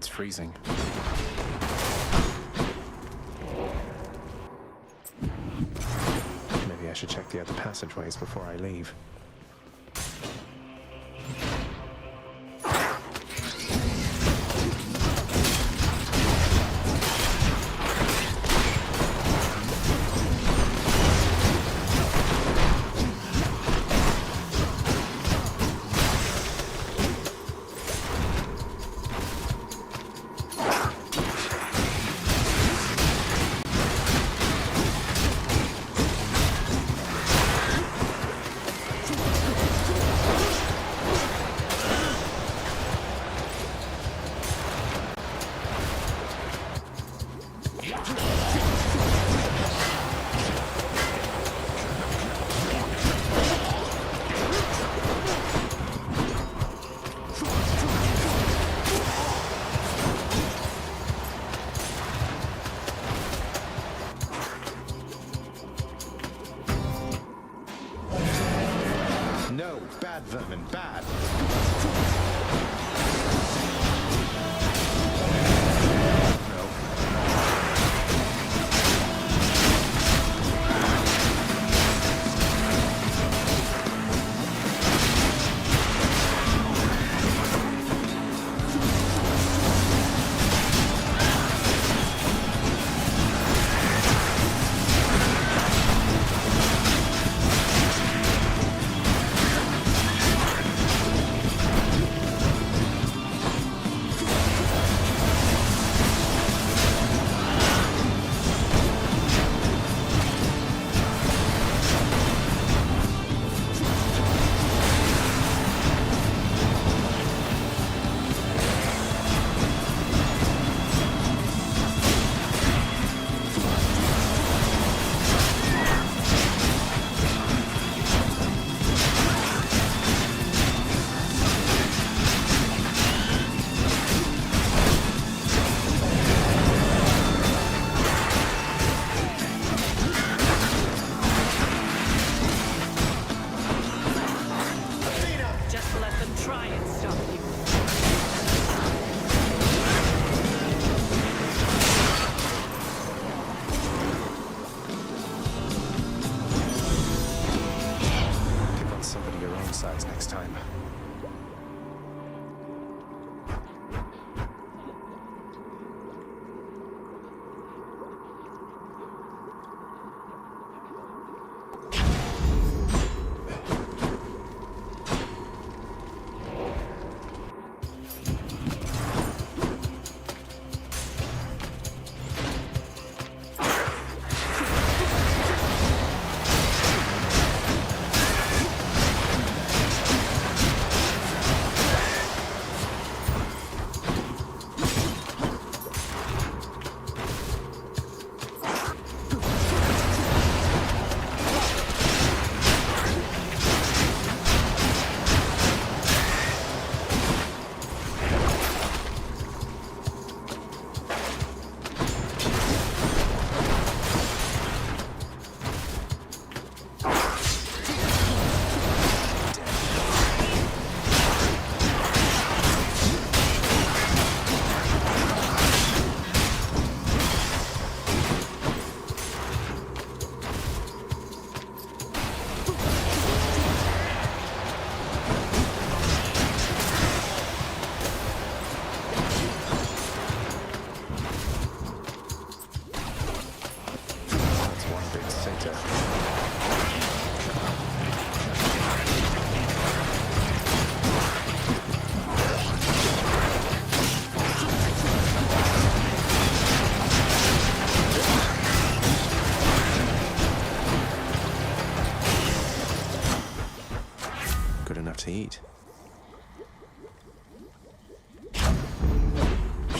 It's freezing. Maybe I should check the other passageways before I leave. No, bad vermin, bad.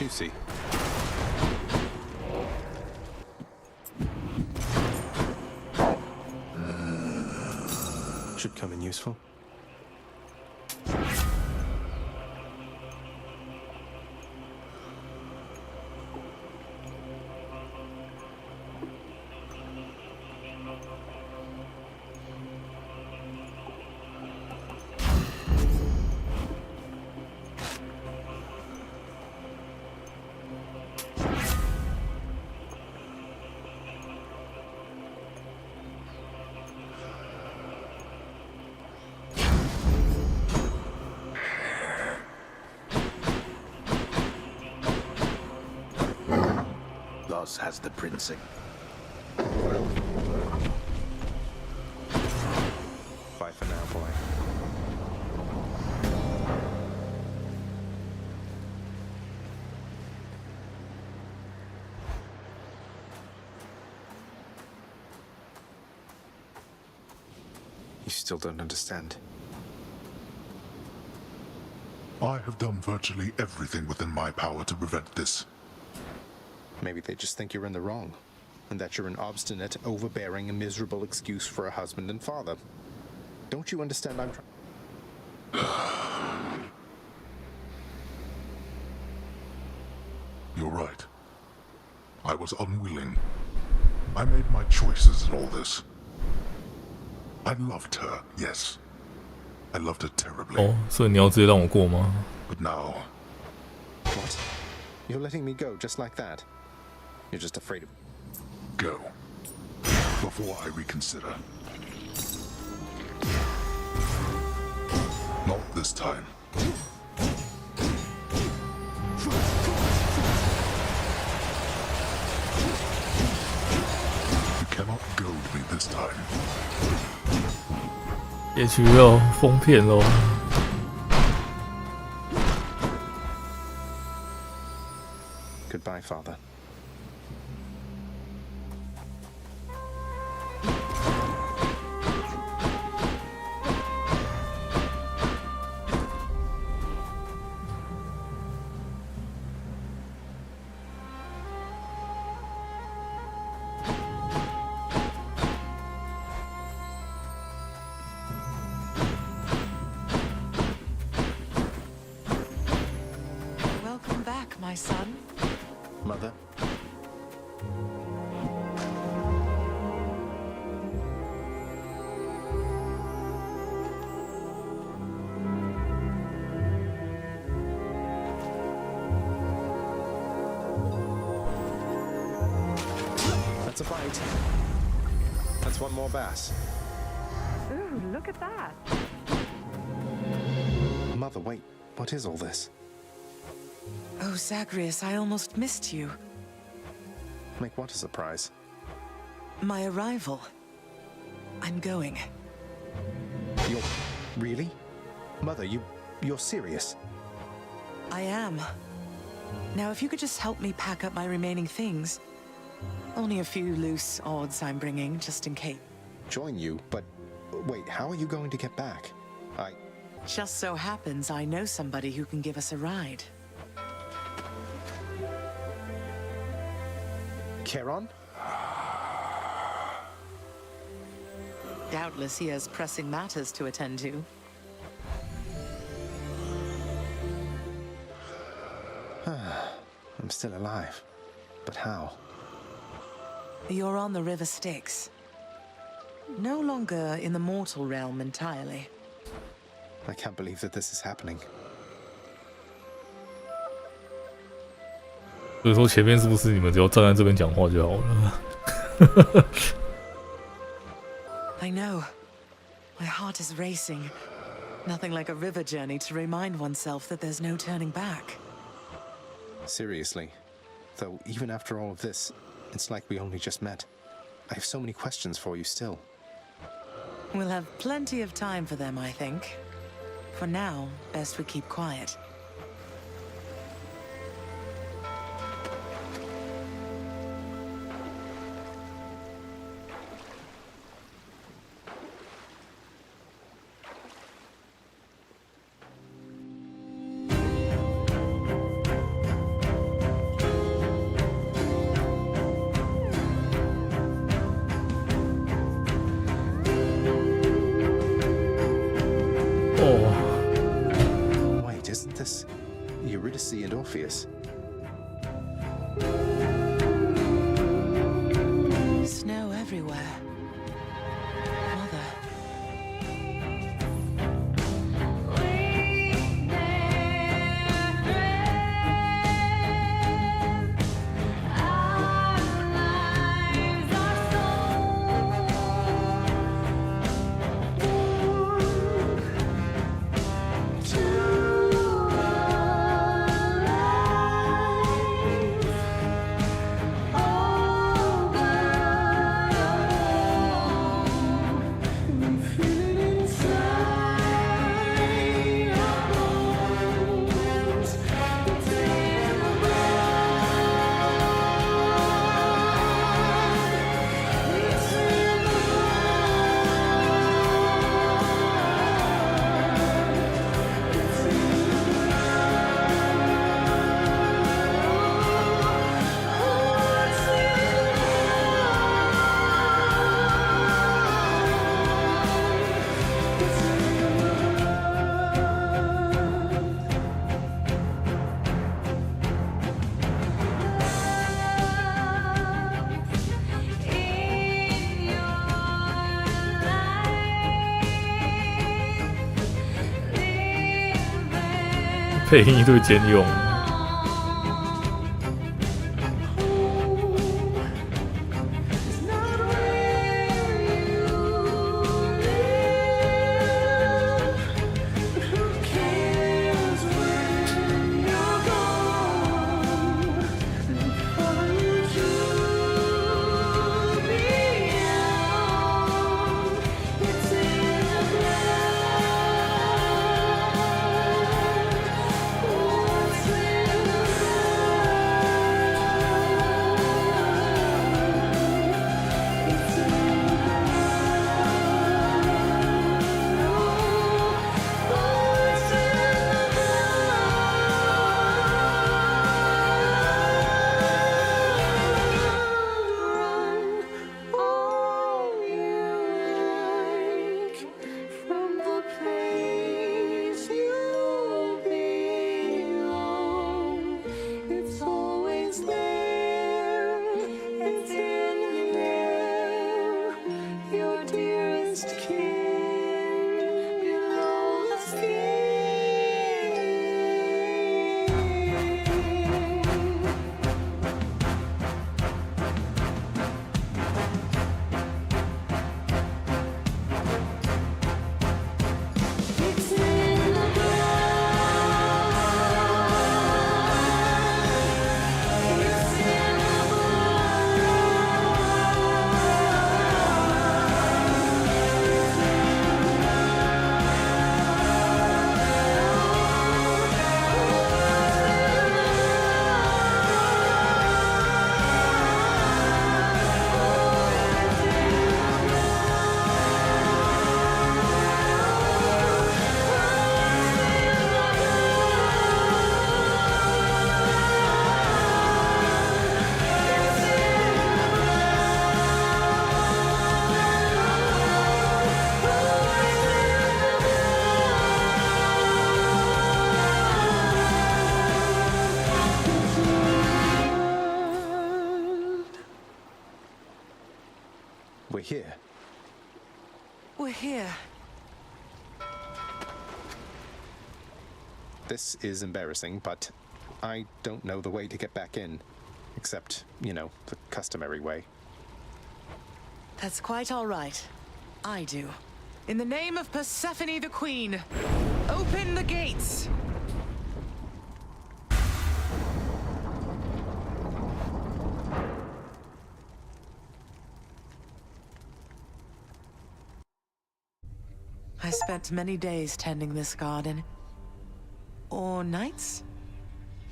juicy. Should come in useful. Has the princing. Bye for now, boy. You still don't understand. I have done virtually everything within my power to prevent this. Maybe they just think you're in the wrong, and that you're an obstinate, overbearing, and miserable excuse for a husband and father. Don't you understand I'm trying? You're right. I was unwilling. I made my choices in all this. I loved her, yes. I loved her terribly. 哦，所以你要直接让我过吗？ But now, What? You're letting me go just like that? You're just afraid of... go. Before I reconsider. Not this time. You cannot goad me this time. 也许要封片喽。 Goodbye, father. Welcome back, my son. Mother? That's a bite. That's one more bass. Ooh, look at that. Mother, wait. What is all this? Oh, Zagreus, I almost missed you. Make what a surprise. My arrival. I'm going. You're... really? Mother, you're serious? I am. Now, if you could just help me pack up my remaining things. Only a few loose odds I'm bringing, just in case. Join you? But wait, how are you going to get back? Just so happens I know somebody who can give us a ride. Charon? Doubtless he has pressing matters to attend to. I'm still alive. But how? You're on the River Styx. No longer in the mortal realm entirely. I can't believe that this is happening. 所以说前面是不是你们只要站在这边讲话就好了？ I know. My heart is racing. Nothing like a river journey to remind oneself that there's no turning back. Seriously. Though, even after all of this, it's like we only just met. I have so many questions for you still. We'll have plenty of time for them, I think. For now, best we keep quiet. Xanthus, Eurydice, and Orpheus. Snow everywhere. Mother.配音一对兼用。We're here. We're here. This is embarrassing, but I don't know the way to get back in. Except, you know, the customary way. That's quite all right. I do. In the name of Persephone the Queen, open the gates! I spent many days tending this garden. Or nights?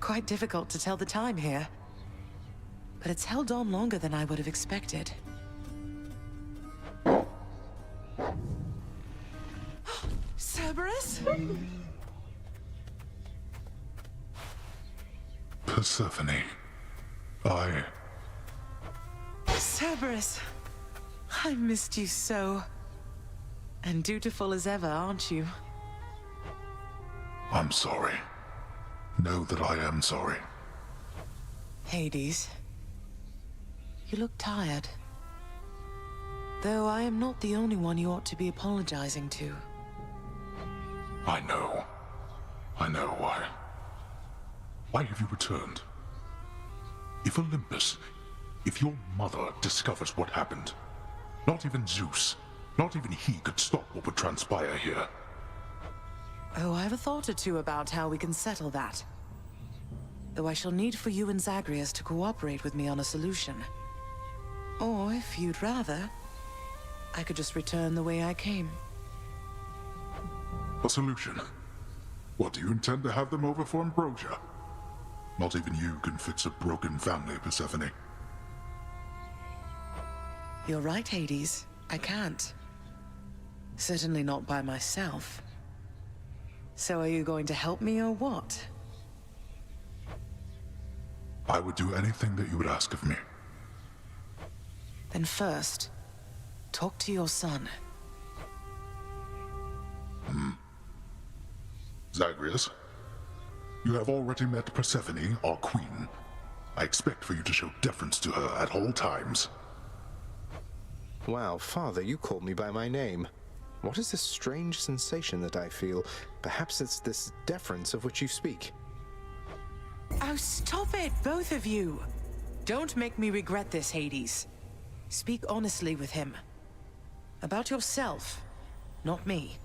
Quite difficult to tell the time here. But it's held on longer than I would have expected. Cerberus? Persephone. Cerberus, I missed you so. And dutiful as ever, aren't you? I'm sorry. know that I am sorry. Hades, you look tired. Though I am not the only one you ought to be apologizing to. I know. Why. Why have you returned? If Olympus, if your mother discovers what happened, not even Zeus, not even he could stop what would transpire here. Oh, I have a thought or two about how we can settle that. Though I shall need for you and Zagreus to cooperate with me on a solution. Or, if you'd rather, I could just return the way I came. A solution? What, do you intend to have them over for ambrosia? Not even you can fix a broken family, Persephone. You're right, Hades. I can't. Certainly not by myself. So are you going to help me or what? I would do anything that you would ask of me. Then first, talk to your son. Zagreus, you have already met Persephone, our queen. I expect for you to show deference to her at all times. Wow, Father, you called me by my name. What is this strange sensation that I feel? Perhaps it's this deference of which you speak. Oh, stop it, both of you! Don't make me regret this, Hades. Speak honestly with him. About yourself, not me.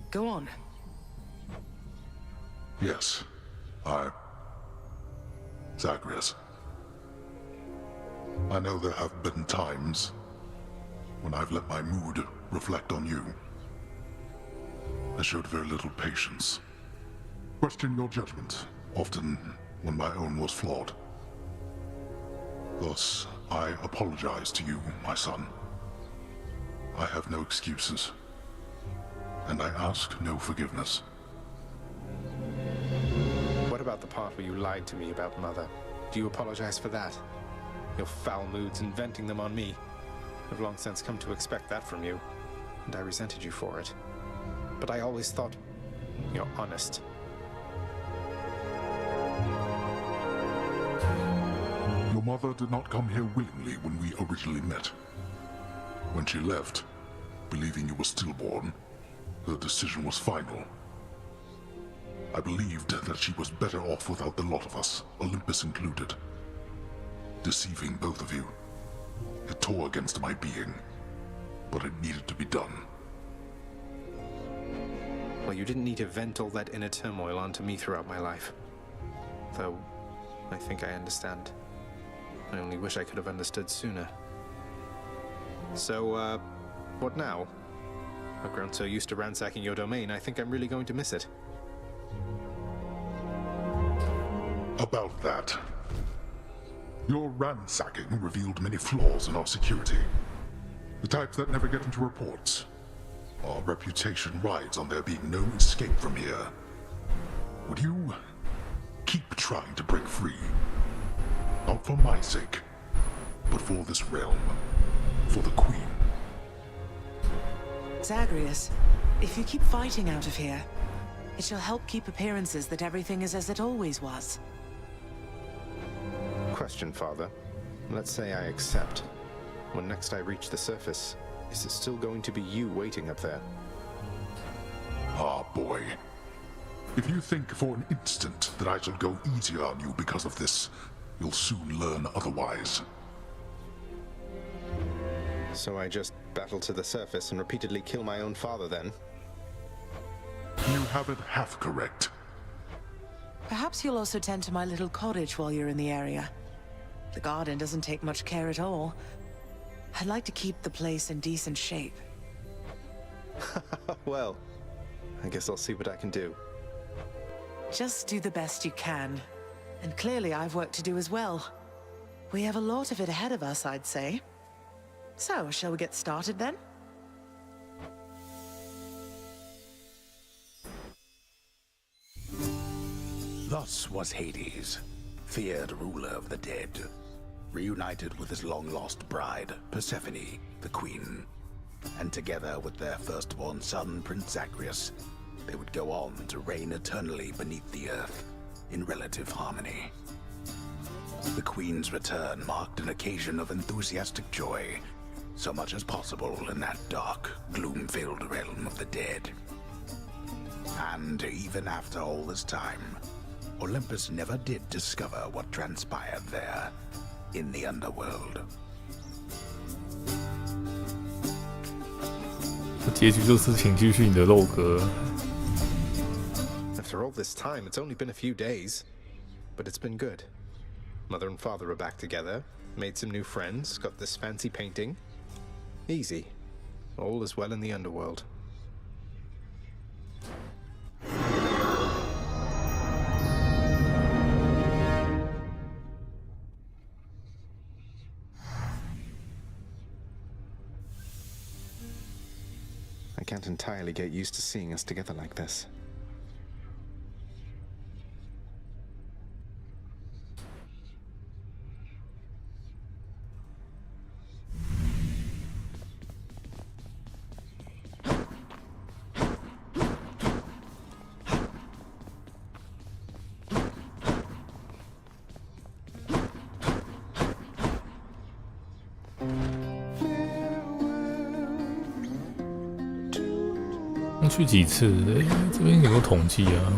Go on. Yes, Zagreus. I know there have been times when I've let my mood reflect on you. I showed very little patience. Questioned your judgment, often when my own was flawed. Thus, I apologize to you, my son. I have no excuses, and I ask no forgiveness. What about the part where you lied to me about Mother? Do you apologize for that? Your foul moods inventing them on me. I've long since come to expect that from you, and I resented you for it. But I always thought you're honest. Your mother did not come here willingly when we originally met. When she left, believing you were stillborn, her decision was final. I believed that she was better off without the lot of us, Olympus included. Deceiving both of you. It tore against my being, but it needed to be done. Well, you didn't need to vent all that inner turmoil onto me throughout my life. Though, I think I understand. I only wish I could have understood sooner. So, what now? I've grown so used to ransacking your domain, I think I'm really going to miss it. About that. Your ransacking revealed many flaws in our security. The types that never get into reports. Our reputation rides on there being no escape from here. Would you keep trying to break free? Not for my sake, but for this realm. For the Queen. Zagreus, if you keep fighting out of here, it shall help keep appearances that everything is as it always was. Question, Father. Let's say I accept. When next I reach the surface, is it still going to be you waiting up there? Ah, boy. If you think for an instant that I shall go easier on you because of this, you'll soon learn otherwise. So I just battle to the surface and repeatedly kill my own father, then? You have it half correct. Perhaps you'll also tend to my little cottage while you're in the area. The garden doesn't take much care at all. I'd like to keep the place in decent shape. Well, I guess I'll see what I can do. Just do the best you can. And clearly I've work to do as well. We have a lot of it ahead of us, I'd say. So, shall we get started then? Thus was Hades, feared ruler of the dead, reunited with his long-lost bride, Persephone, the queen. And together with their firstborn son, Prince Zagreus, they would go on to reign eternally beneath the earth. in relative harmony. The Queen's return marked an occasion of enthusiastic joy, so much as possible in that dark, gloom-filled realm of the dead. And even after all this time, Olympus never did discover what transpired there, in the underworld. 结局就是请继续你的肉鸽。After all this time, it's only been a few days, but it's been good. Mother and father are back together, made some new friends, got this fancy painting. Easy. All is well in the underworld. I can't entirely get used to seeing us together like this.那去几次？这边有没有统计啊？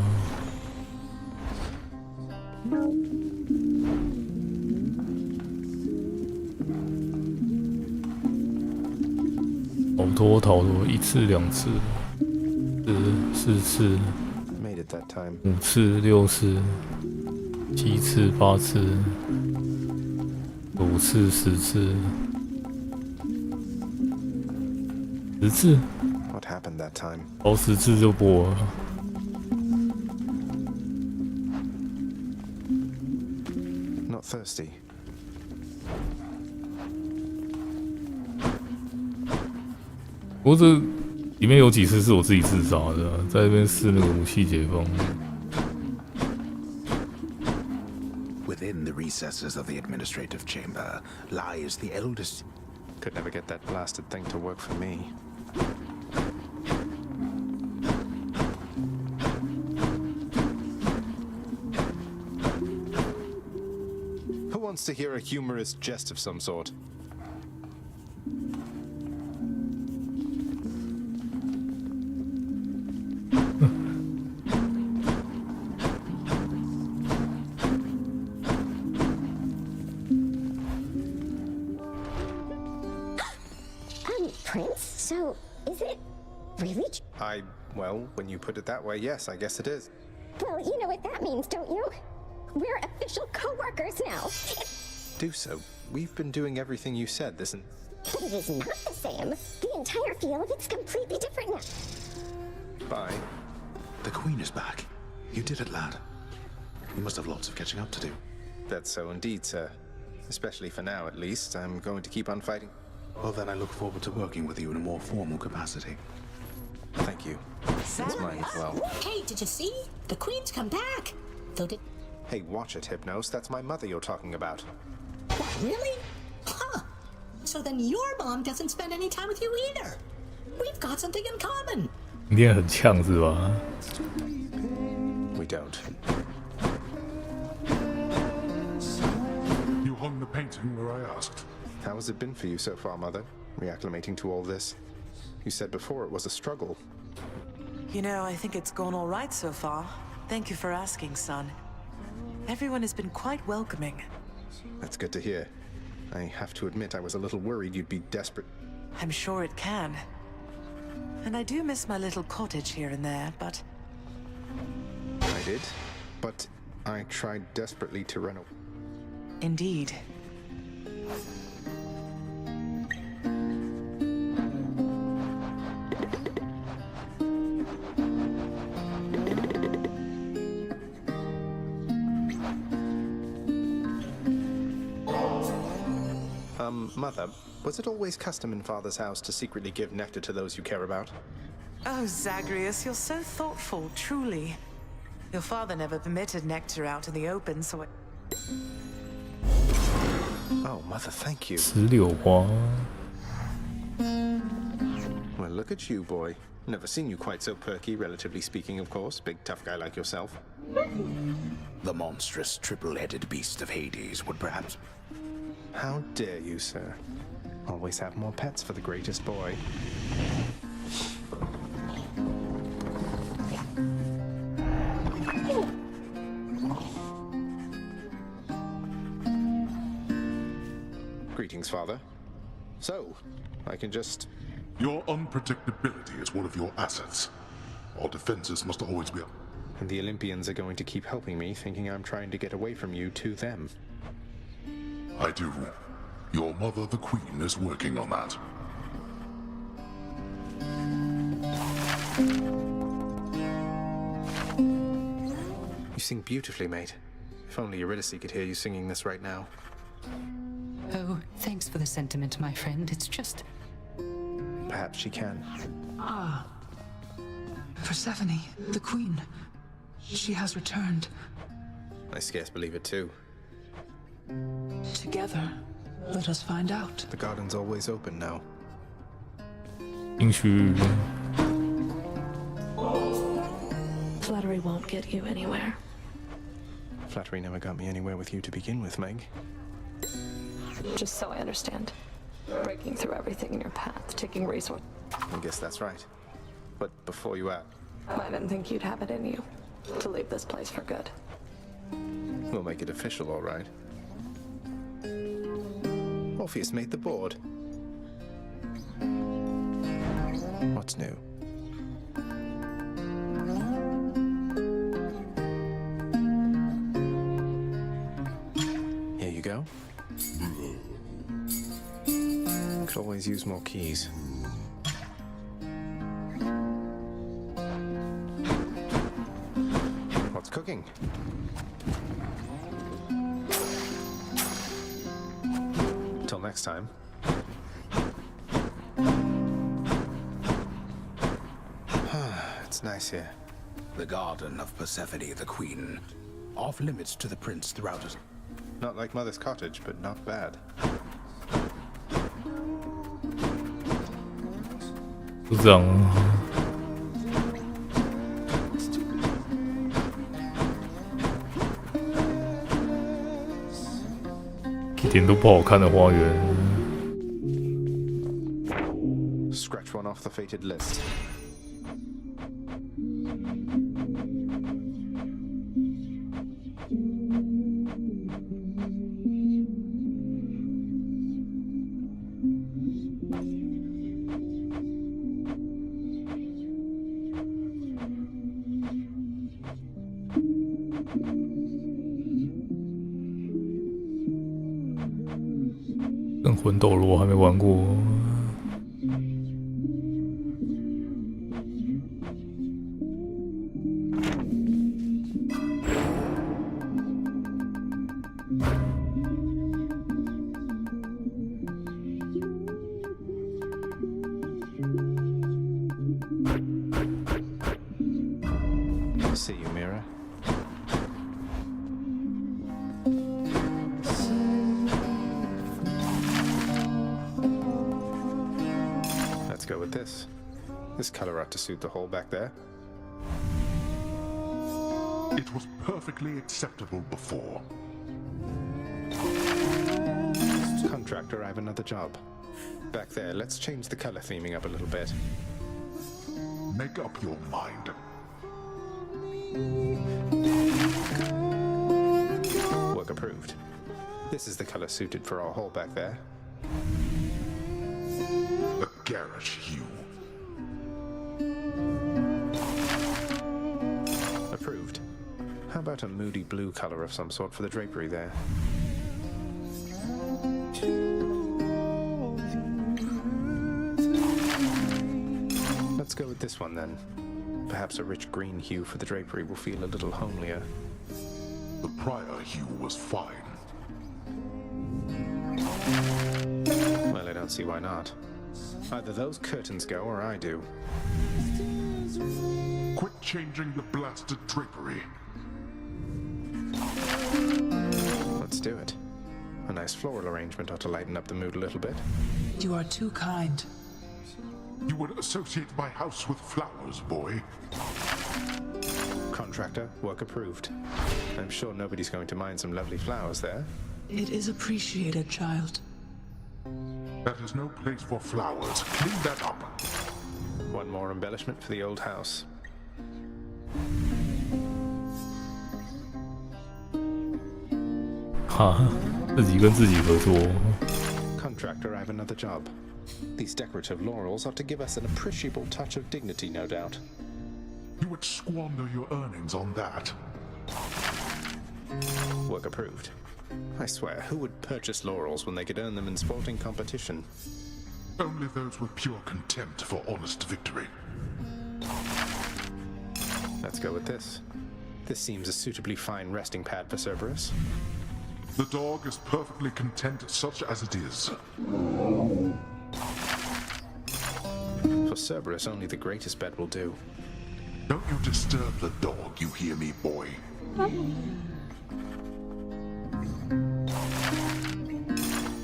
逃脱，1次、2次、4次、Made it that time. 5次、6次、7次、8次、5次、10次、10次。What happened that time? 跑10次就播了。Not thirsty. 不过这里面有几次是我自己自杀的，在这边试那个武器解放。Within the recesses of the administrative chamber lies the eldest. Could never get that blasted thing to work for me. Who wants to hear a humorous jest of some sort? Prince? So, is it really? Well, when you put it that way, yes, I guess it is. Well, you know what that means, don't you? We're official co-workers now. Do so. We've been doing everything you said, this and... But it is not the same. The entire field is completely different now. Bye. The Queen is back. You did it, lad. You must have lots of catching up to do. That's so indeed, sir. Especially for now, at least. I'm going to keep on fighting. Well, then I look forward to working with you in a more formal capacity. Thank you. It's mine as well. Hey, did you see? The Queen's come back. Though did... Hey, watch it, Hypnos. That's my mother you're talking about. What, really? Huh. So then your mom doesn't spend any time with you either. We've got something in common. 一定很呛是吧？ We don't. You hung the painting where I asked. How has it been for you so far, Mother? Reacclimating to all this? You said before it was a struggle. You know, I think it's gone all right so far. Thank you for asking, son. Everyone has been quite welcoming. That's good to hear. I have to admit I was a little worried you'd be desperate. I'm sure it can. And I do miss my little cottage here and there, but... I did, but I tried desperately to run away. Indeed. Mother, was it always custom in Father's house to secretly give nectar to those you care about? Oh, Zagreus, you're so thoughtful, truly. Your father never permitted nectar out in the open, so Oh, Mother, thank you. 石榴花。 Well, look at you, boy. Never seen you quite so perky, relatively speaking, of course. Big tough guy like yourself. The monstrous triple-headed beast of Hades would perhaps... How dare you, sir? Always have more pets for the greatest boy. Greetings, Father. So, I can just... Your unpredictability is one of your assets. Our defenses must always be up. And the Olympians are going to keep helping me, thinking I'm trying to get away from you to them. I do. Your mother, the Queen, is working on that. You sing beautifully, mate. If only Eurydice could hear you singing this right now. Oh, thanks for the sentiment, my friend. It's just... Perhaps she can. Ah. Persephone, the queen. She has returned. I scarce believe it too. Together, let us find out. The garden's always open now. 兴许 Flattery won't get you anywhere. Flattery never got me anywhere with you to begin with, Meg. Just so I understand. Breaking through everything in your path, taking resources. I guess that's right. But before you act, I didn't think you'd have it in you to leave this place for good. we'll make it official, all right. Orpheus made the board. What's new? Here you go. Could always use more keys. What's cooking? Till next time. It's nice here. The garden of Persephone the Queen. Off limits to the prince throughout his... Not like Mother's cottage, but not bad. 就这样啊。一点都不好看的花园。Scratch one off the fated list.《跟魂斗罗》还没玩过。See you, Mira. Let's go with this. This color ought to suit the hole back there. It was perfectly acceptable before. Contractor, I have another job. Back there, let's change the color theming up a little bit. Make up your mind. Work approved. This is the color suited for our hole back there. A garish hue. Approved. How about a moody blue color of some sort for the drapery there? Let's go with this one then. Perhaps a rich green hue for the drapery will feel a little homelier. The prior hue was fine. Well, I don't see why not. Either those curtains go or I do. Quit changing the blasted drapery. Let's do it. A nice floral arrangement ought to lighten up the mood a little bit. You are too kind. You would associate my house with flowers, boy. Contractor, work approved. I'm sure nobody's going to mind some lovely flowers there. It is appreciated, child. That is no place for flowers. Clean that up. One more embellishment for the old house.哈，自己跟自己合作。Contractor, I have another job. These decorative laurels ought to give us an appreciable touch of dignity, no doubt. You would squander your earnings on that. Work approved. I swear, who would purchase laurels when they could earn them in sporting competition? Only those with pure contempt for honest victory. Let's go with this. This seems a suitably fine resting pad for Cerberus. The dog is perfectly content such as it is. For Cerberus, only the greatest bed will do. Don't you disturb the dog, you hear me, boy?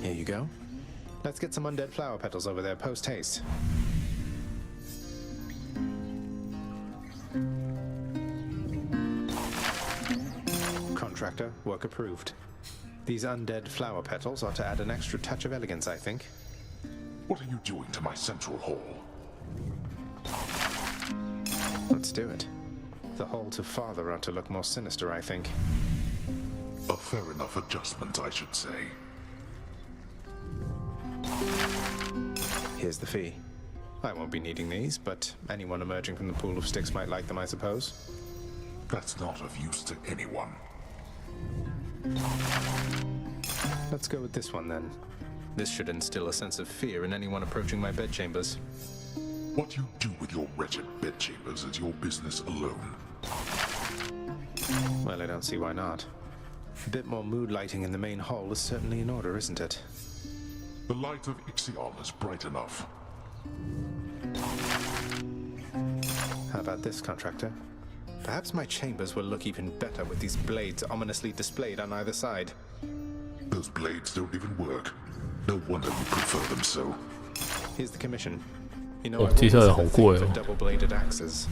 Here you go. Let's get some undead flower petals over there post-haste. Contractor, work approved. These undead flower petals ought to add an extra touch of elegance, I think. What are you doing to my central hall? Let's do it. The hall to father ought to look more sinister, I think. A fair enough adjustment, I should say. Here's the fee. I won't be needing these, but anyone emerging from the pool of sticks might like them, I suppose. That's not of use to anyone. Let's go with this one, then. This should instill a sense of fear in anyone approaching my bedchambers. What you do with your wretched bedchambers is your business alone. Well, I don't see why not. A bit more mood lighting in the main hall is certainly in order, isn't it? The light of Ixion is bright enough. How about this, Contractor? Perhaps my chambers will look even better with these blades ominously displayed on either side. Those blades don't even work. No wonder you prefer them so. Here's the commission. You know, 哦，接下来好贵哦。 double-bladed axes.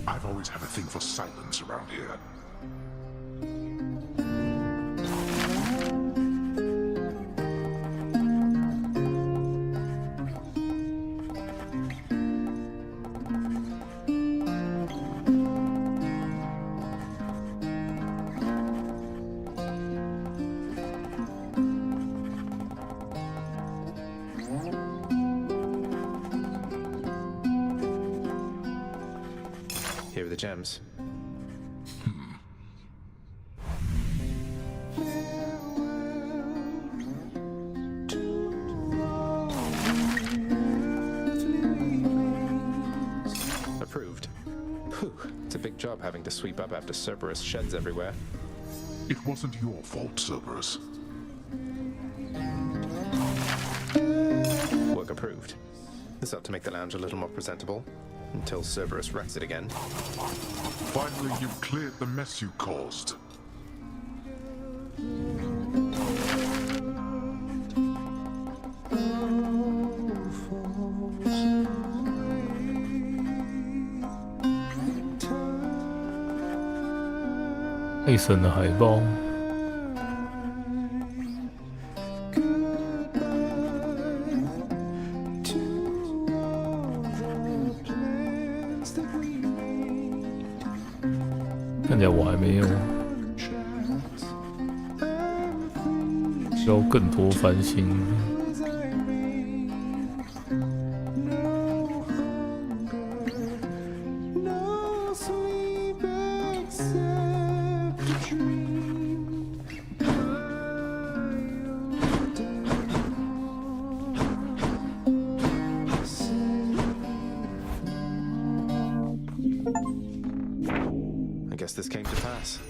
I've always had a thing for silence around here. Here are the gems. Approved. Whew, it's a big job having to sweep up after Cerberus sheds everywhere. It wasn't your fault, Cerberus. Work approved. This ought to make the lounge a little more presentable. Until Cerberus wrecks it again. Finally, you've cleared the mess you caused.太神的海报。 看起来我还没有，需要更多翻新。Guess this came to pass.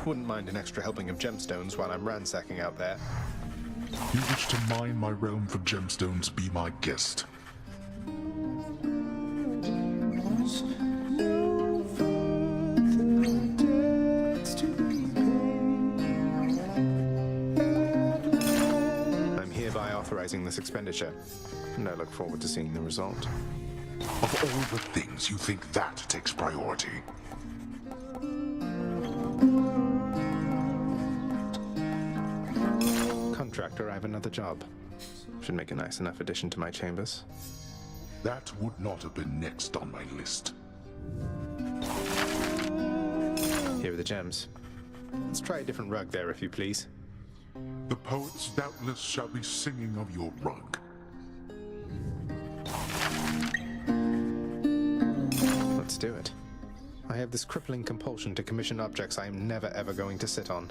Wouldn't mind an extra helping of gemstones while I'm ransacking out there. You wish to mine my realm for gemstones? Be my guest. I'm hereby authorizing this expenditure, and I look forward to seeing the result. Of all the things, you think that takes priority? Contractor, I have another job. Should make a nice enough addition to my chambers. That would not have been next on my list. Here are the gems. Let's try a different rug there, if you please. The poets doubtless shall be singing of your rug. Let's do it. I have this crippling compulsion to commission objects I am never ever going to sit on.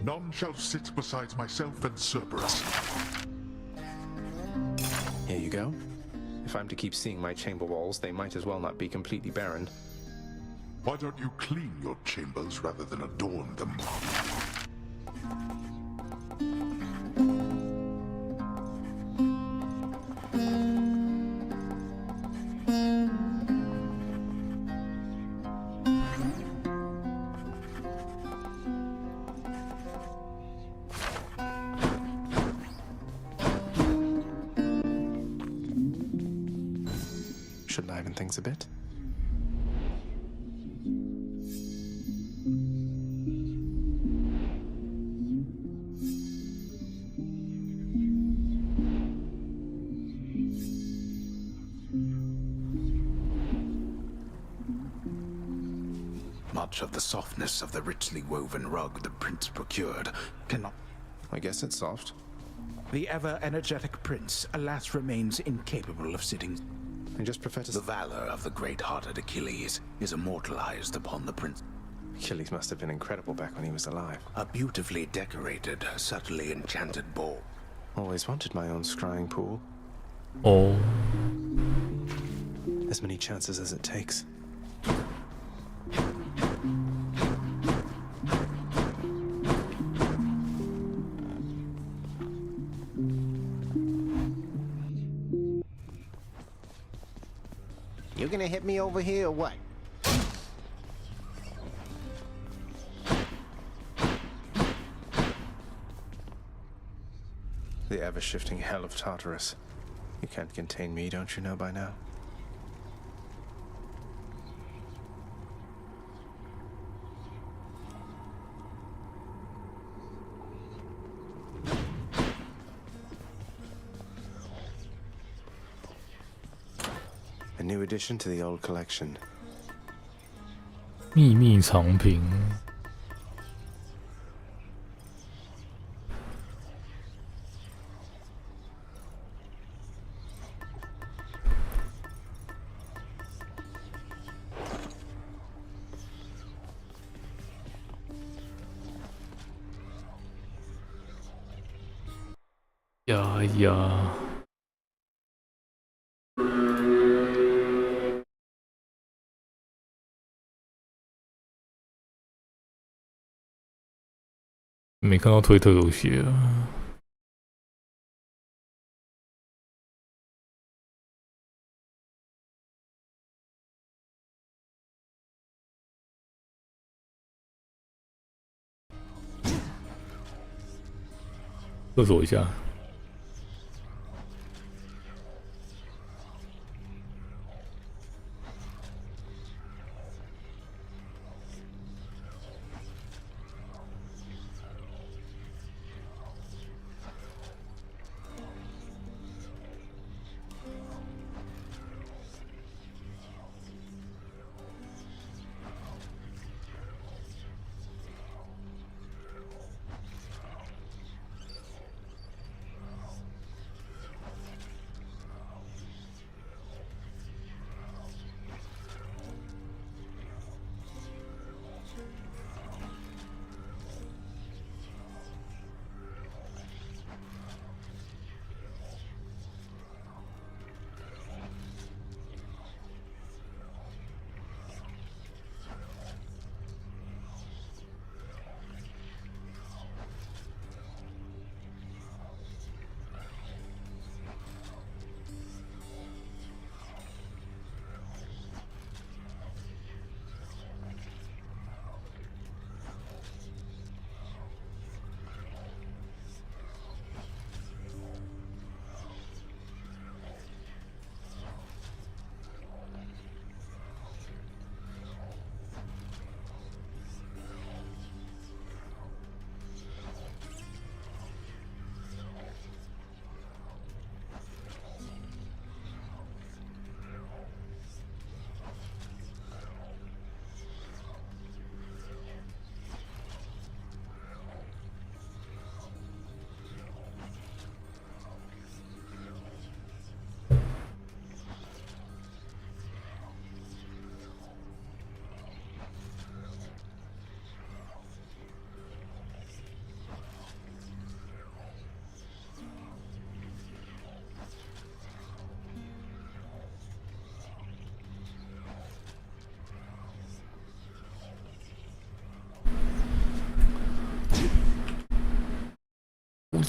None shall sit besides myself and Cerberus. Here you go. If I'm to keep seeing my chamber walls, they might as well not be completely barren. Why don't you clean your chambers rather than adorn them? Should liven things a bit. Much of the softness of the richly woven rug the prince procured cannot... I guess it's soft. The ever-energetic prince, alas, remains incapable of sitting. I just prefer to... The valor of the great-hearted Achilles is immortalized upon the prince. Achilles must have been incredible back when he was alive. A beautifully decorated, subtly enchanted ball. Always wanted my own scrying pool. Oh. As many chances as it takes. You gonna hit me over here or what? The ever-shifting hell of Tartarus. You can't contain me, don't you know by now? A new addition to the old collection. 秘密藏品。呀呀！没看到推特有写啊。厕所一下。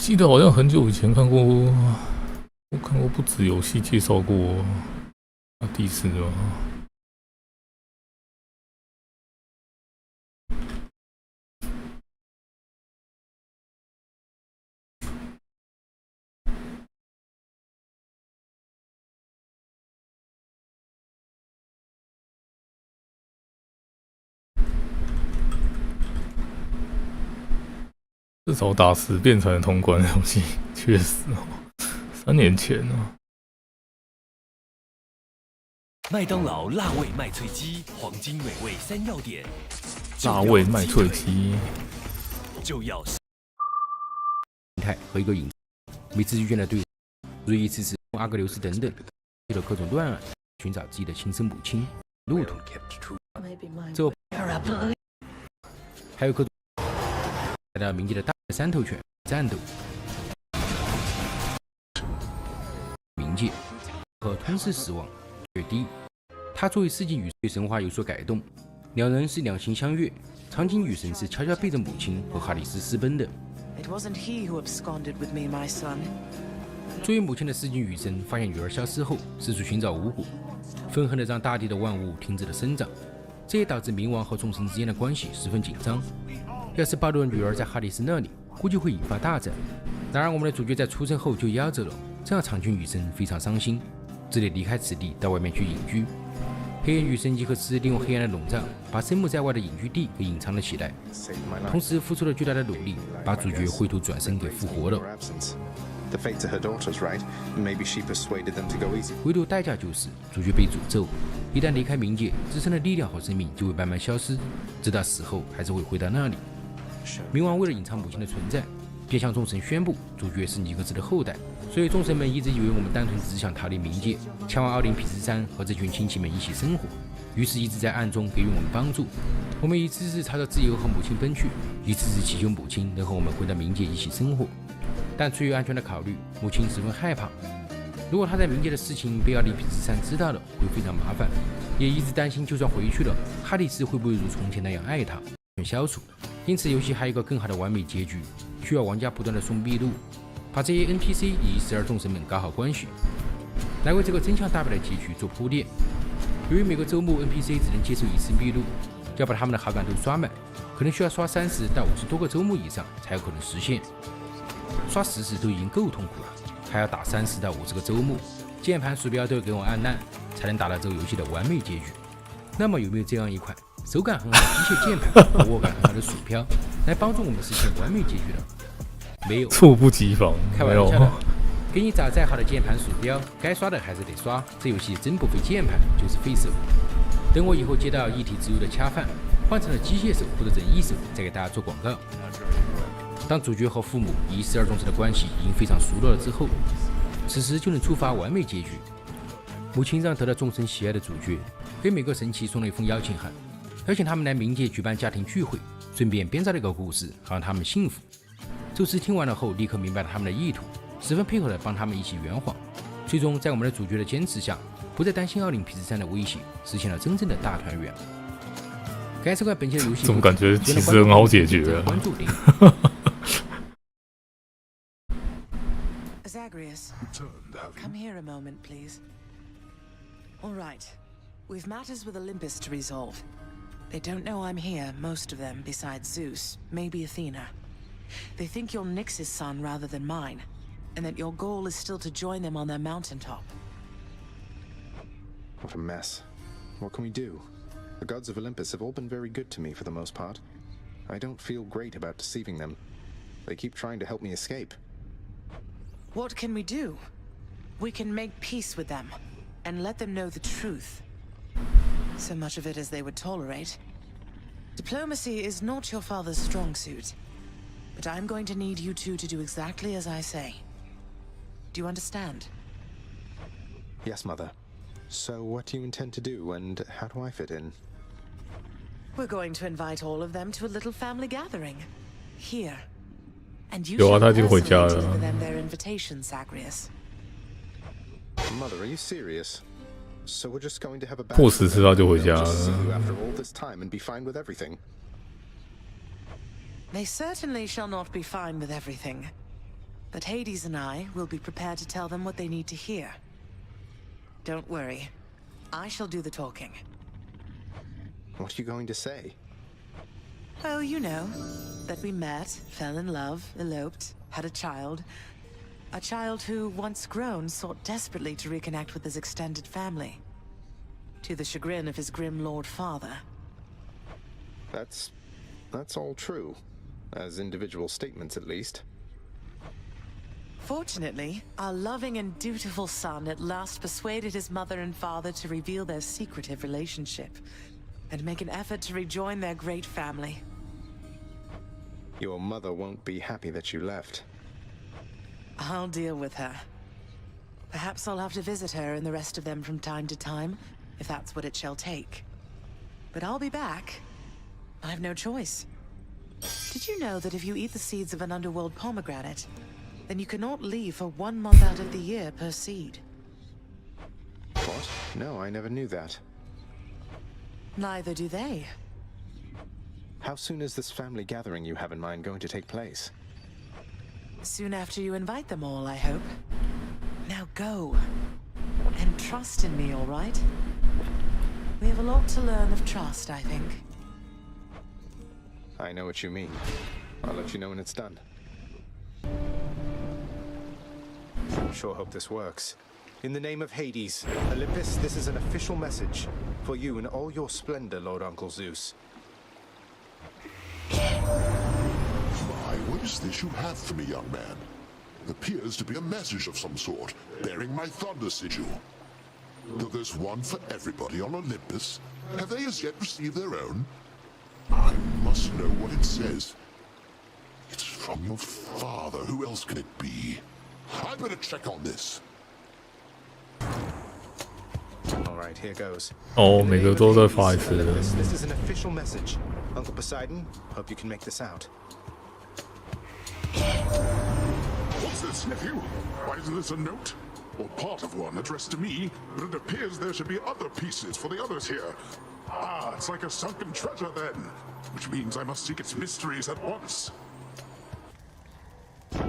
记得好像很久以前看过，我看过不止游戏介绍过第一次吗？至少打10遍才能通关的东西，确实哦，3年前哦。麦当劳辣味麦脆鸡，黄金美味3要点。辣味麦脆鸡就要形态和一个影，每次遇见的对手，如一次次用阿格琉斯等等，接了各种乱案，寻找自己的亲生母亲路途。这还有各种来到冥界的大3头犬战斗。冥界和吞噬死亡越低，他作为世纪女对神话有所改动，两人是两情相悦。长颈女神是悄悄背着母亲和哈里斯私奔的。It wasn't he who absconded with me, my son. 作为母亲的世纪女神发现女儿消失后，四处寻找无果，愤恨地让大地的万物停止了生长，这也导致冥王和众神之间的关系十分紧张。要是暴露了女儿在哈里斯那里，估计会引发大战。然而我们的主角在出生后就夭折了，这让长裙女神非常伤心，只得离开此地到外面去隐居。黑暗女神吉克斯利用黑暗的笼罩，把生母在外的隐居地给隐藏了起来，同时付出了巨大的努力，把主角灰土转生给复活了。唯独代价就是主角被诅咒，一旦离开冥界，自身的力量和生命就会慢慢消失，直到死后还是会回到那里。冥王为了隐藏母亲的存在，便向众神宣布主角是尼克斯的后代，所以众神们一直以为我们单纯只想逃离冥界，前往奥林匹斯山和这群亲戚们一起生活，于是一直在暗中给予我们帮助。我们一次次朝着自由和母亲奔去，一次次祈求母亲能和我们回到冥界一起生活。但出于安全的考虑，母亲十分害怕，如果她在冥界的事情被奥林匹斯山知道了，会非常麻烦，也一直担心就算回去了，哈里斯会不会如从前那样爱她，消除。因此游戏还有一个更好的完美结局，需要玩家不断的送秘录，把这些 NPC 以12众神们搞好关系，来为这个真相大白的结局做铺垫。由于每个周末 NPC 只能接受1次秘录，要把他们的好感度刷满，可能需要刷30到50多个周末以上才有可能实现。刷10次都已经够痛苦了，还要打30到50个周末，键盘鼠标都要给我按烂，才能达到这个游戏的完美结局。那么有没有这样一款手感很好的机械键盘和握感很好的鼠标，来帮助我们实现完美结局呢？没有，猝不及防。开玩笑的，给你找再好的键盘鼠标，该刷的还是得刷。这游戏真不费键盘，就是费手。等我以后接到一体自由的恰饭，换成了机械手或者人翼手，再给大家做广告。当主角和父母以12众神的关系已经非常熟络了之后，此时就能触发完美结局。母亲让得到众神喜爱的主角给每个神祇送了一封邀请函，邀请他们来冥界举办家庭聚会，顺便编造了一个故事，好让他们幸福。宙斯听完了后，立刻明白了他们的意图，十分配合地帮他们一起圆谎。最终，在我们的主角的坚持下，不再担心奥林匹斯山的威胁，实现了真正的大团圆。该是款本期的游戏，怎么感觉其实很好解决啊？关注点。Zagreus, come here a moment, please. All right, we've matters with Olympus to resolve. They don't know I'm here, most of them, besides Zeus, maybe Athena. They think you're Nyx's son rather than mine, and that your goal is still to join them on their mountaintop. What a mess. What can we do? The gods of Olympus have all been very good to me for the most part. I don't feel great about deceiving them. They keep trying to help me escape. What can we do? We can make peace with them, and let them know the truth. So much of it as they would tolerate. Diplomacy is not your father's strong suit, but I'm going to need you two to do exactly as I say. Do you understand? Yes, Mother. So what do you intend to do, and how do I fit in? We're going to invite all of them to a little family gathering. Here. And you 有啊， shall 他已经回家 personally 了。 deliver them their invitation, Zagreus. Mother, are you serious? So we're just going to have a 过10次他就回家 I'll just see you 了。 after all this time and be fine with everything. They certainly shall not be fine with everything. But Hades and I will be prepared to tell them what they need to hear. Don't worry. I shall do the talking. What are you going to say? Oh, you know, that we met, fell in love, eloped, had a child. A child who, once grown, sought desperately to reconnect with his extended family. To the chagrin of his grim lord father. That's all true. As individual statements, at least. Fortunately, our loving and dutiful son at last persuaded his mother and father to reveal their secretive relationship and make an effort to rejoin their great family. Your mother won't be happy that you left. I'll deal with her. Perhaps I'll have to visit her and the rest of them from time to time, if that's what it shall take. But I'll be back. I have no choice. Did you know that if you eat the seeds of an underworld pomegranate, then you cannot leave for 1 month out of the year per seed? What? No, I never knew that. Neither do they. How soon is this family gathering you have in mind going to take place? Soon after you invite them all, I hope. Now go. And trust in me, all right? We have a lot to learn of trust, I think. I know what you mean. I'll let you know when it's done. Sure hope this works. In the name of Hades, Olympus, this is an official message for you in all your splendor, Lord Uncle Zeus. My, what is this you have for me, young man? It appears to be a message of some sort, bearing my thunder sigil. Though there's one for everybody on Olympus, have they as yet received their own? I must know what it says. It's from your father. Who else can it be? I better check on this. All right, here goes. 哦，每个都在发一次。 This is an official message. Uncle Poseidon, hope you can make this out. What's this, nephew? Why isn't this a note? Or part of one addressed to me, but it appears there should be other pieces for the others here. Ah, it's like a sunken treasure then, which means I must seek its mysteries at once.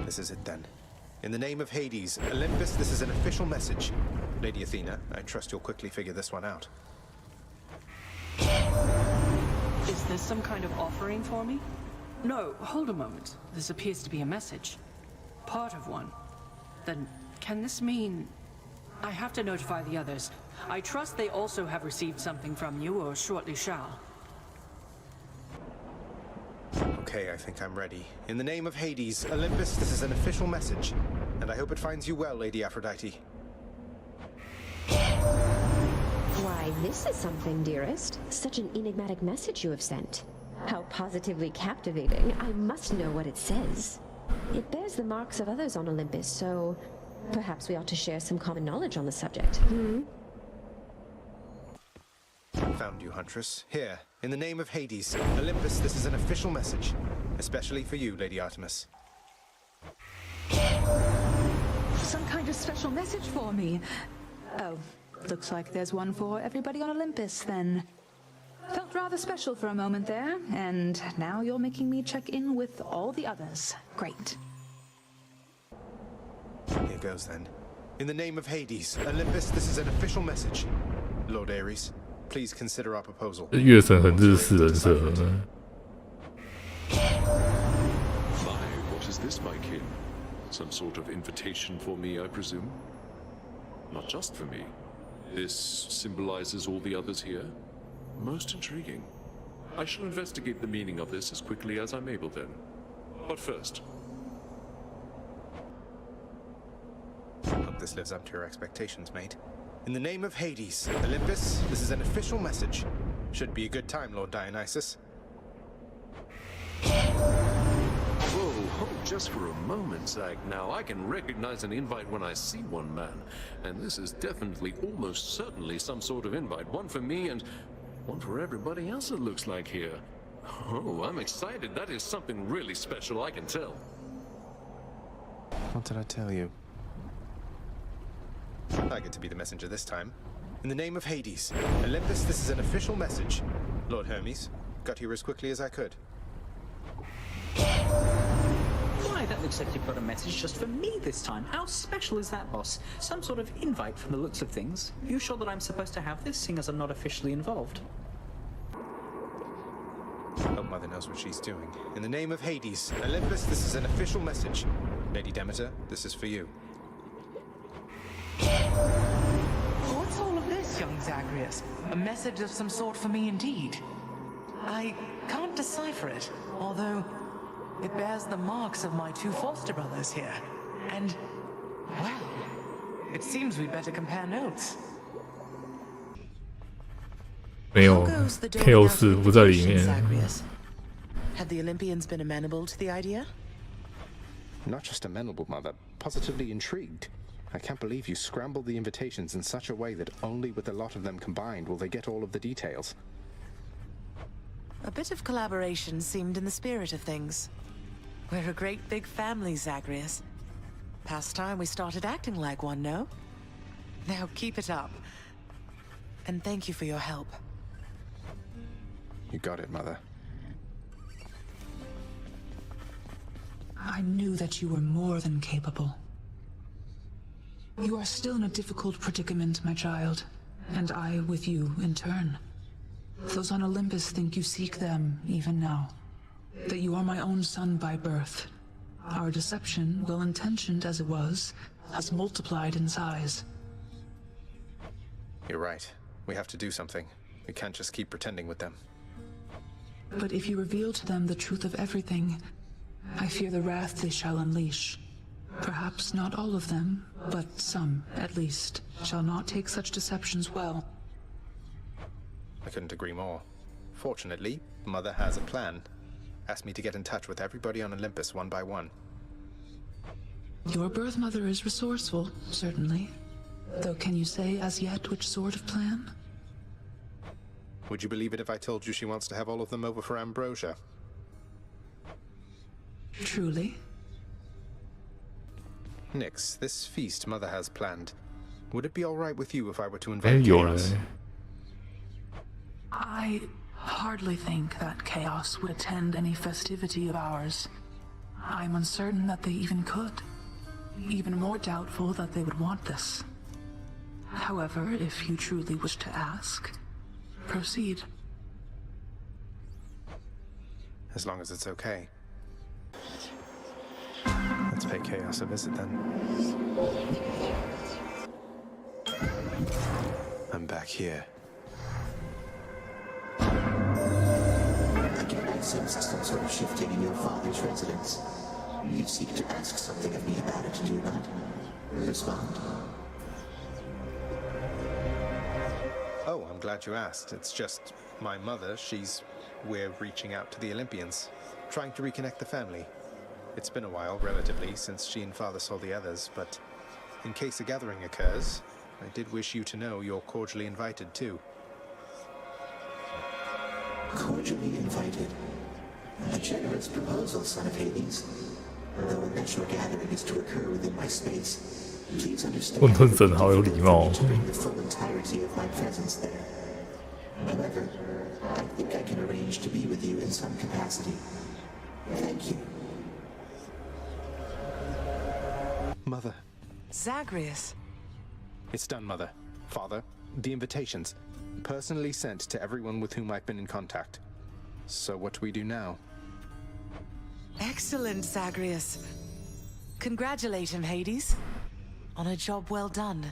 This is it then. In the name of Hades, Olympus, this is an official message. Lady Athena, I trust you'll quickly figure this one out. Is this some kind of offering for me? No, hold a moment. This appears to be a message. Part of one. Then, can this mean... I have to notify the others. I trust they also have received something from you, or shortly shall. Okay, I think I'm ready. In the name of Hades, Olympus, this is an official message. And I hope it finds you well, Lady Aphrodite. Why, this is something, dearest. Such an enigmatic message you have sent. How positively captivating. I must know what it says. It bears the marks of others on Olympus, so perhaps we ought to share some common knowledge on the subject. Found you, Huntress. Here, in the name of Hades, Olympus, this is an official message. Especially for you, Lady Artemis. Some kind of special message for me. Oh, looks like there's one for everybody on Olympus, then. Felt rather special for a moment there, and now you're making me check in with all the others. Great. Here goes, then. In the name of Hades, Olympus, this is an official message. Lord Ares, please consider our proposal. 月神很日式人设。 My, what is this, my kin? Some sort of invitation for me, I presume? Not just for me. This symbolizes all the others here? Most intriguing. I shall investigate the meaning of this as quickly as I'm able then. But first... Hope this lives up to your expectations, mate. In the name of Hades, Olympus, this is an official message. Should be a good time, Lord Dionysus. Whoa, just for a moment, Zag. Now, I can recognize an invite when I see one, man. And this is definitely, almost certainly, some sort of invite. One for me and one for everybody else, it looks like here. Oh, I'm excited. That is something really special, I can tell. What did I tell you? I get to be the messenger this time. In the name of Hades, Olympus, this is an official message. Lord Hermes, got here as quickly as I could. Why, Hi, that looks like you've got a message just for me this time. How special is that, boss? Some sort of invite from the looks of things. You sure that I'm supposed to have this, seeing as I'm not officially involved? Hope Mother knows what she's doing. In the name of Hades, Olympus, this is an official message. Lady Demeter, this is for you. What's all of this, young Zagreus? A message of some sort for me indeed. I can't decipher it, although it bears the marks of my 2 foster brothers here. And, well, it seems we'd better compare notes. 没有 KO 4不在里面。 Have the Olympians been amenable to the idea? Not just amenable, Mother. Positively intrigued. I can't believe you scrambled the invitations in such a way that only with a lot of them combined will they get all of the details. A bit of collaboration seemed in the spirit of things. We're a great big family, Zagreus. Past time we started acting like one, no? Now keep it up. And thank you for your help. You got it, Mother. I knew that you were more than capable. You are still in a difficult predicament, my child, and I with you in turn. Those on Olympus think you seek them even now, that you are my own son by birth. Our deception, well-intentioned as it was, has multiplied in size. You're right. We have to do something. We can't just keep pretending with them. But if you reveal to them the truth of everything, I fear the wrath they shall unleash. Perhaps not all of them, but some, at least, shall not take such deceptions well. I couldn't agree more. Fortunately, Mother has a plan. Asked me to get in touch with everybody on Olympus one by one. Your birth mother is resourceful, certainly. Though can you say as yet which sort of plan? Would you believe it if I told you she wants to have all of them over for ambrosia? Truly? Nix, this feast Mother has planned. Would it be all right with you if I were to invite Chaos? I hardly think that Chaos would attend any festivity of ours. I'm uncertain that they even could. Even more doubtful that they would want this. However, if you truly wish to ask, proceed. As long as it's okay. Let's pay Chaos a visit then. I'm back here. Again, I sense some sort of shifting in your father's residence. You seek to ask something of me about it, do you not? Respond. Oh, I'm glad you asked. It's just my mother, we're reaching out to the Olympians, trying to reconnect the family. It's been a while, relatively, since she and Father saw the others, but in case a gathering occurs, I did wish you to know you're cordially invited, too. Cordially invited? A generous proposal, son of Hades. Though a natural gathering is to occur within my space, please understand混沌真好有礼貌。 to bring the full entirety of my presence there. However, I think I can arrange to be with you in some capacity. Thank you. Mother. Zagreus. It's done, Mother. Father, the invitations. Personally sent to everyone with whom I've been in contact. So what do we do now? Excellent, Zagreus. Congratulate him, Hades. On a job well done.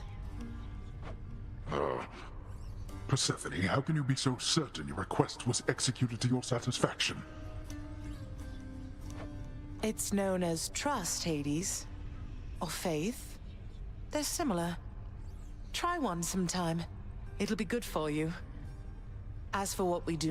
Persephone, how can you be so certain your request was executed to your satisfaction? It's known as trust, Hades. Or faith. They're similar. Try one sometime. It'll be good for you. As for what we do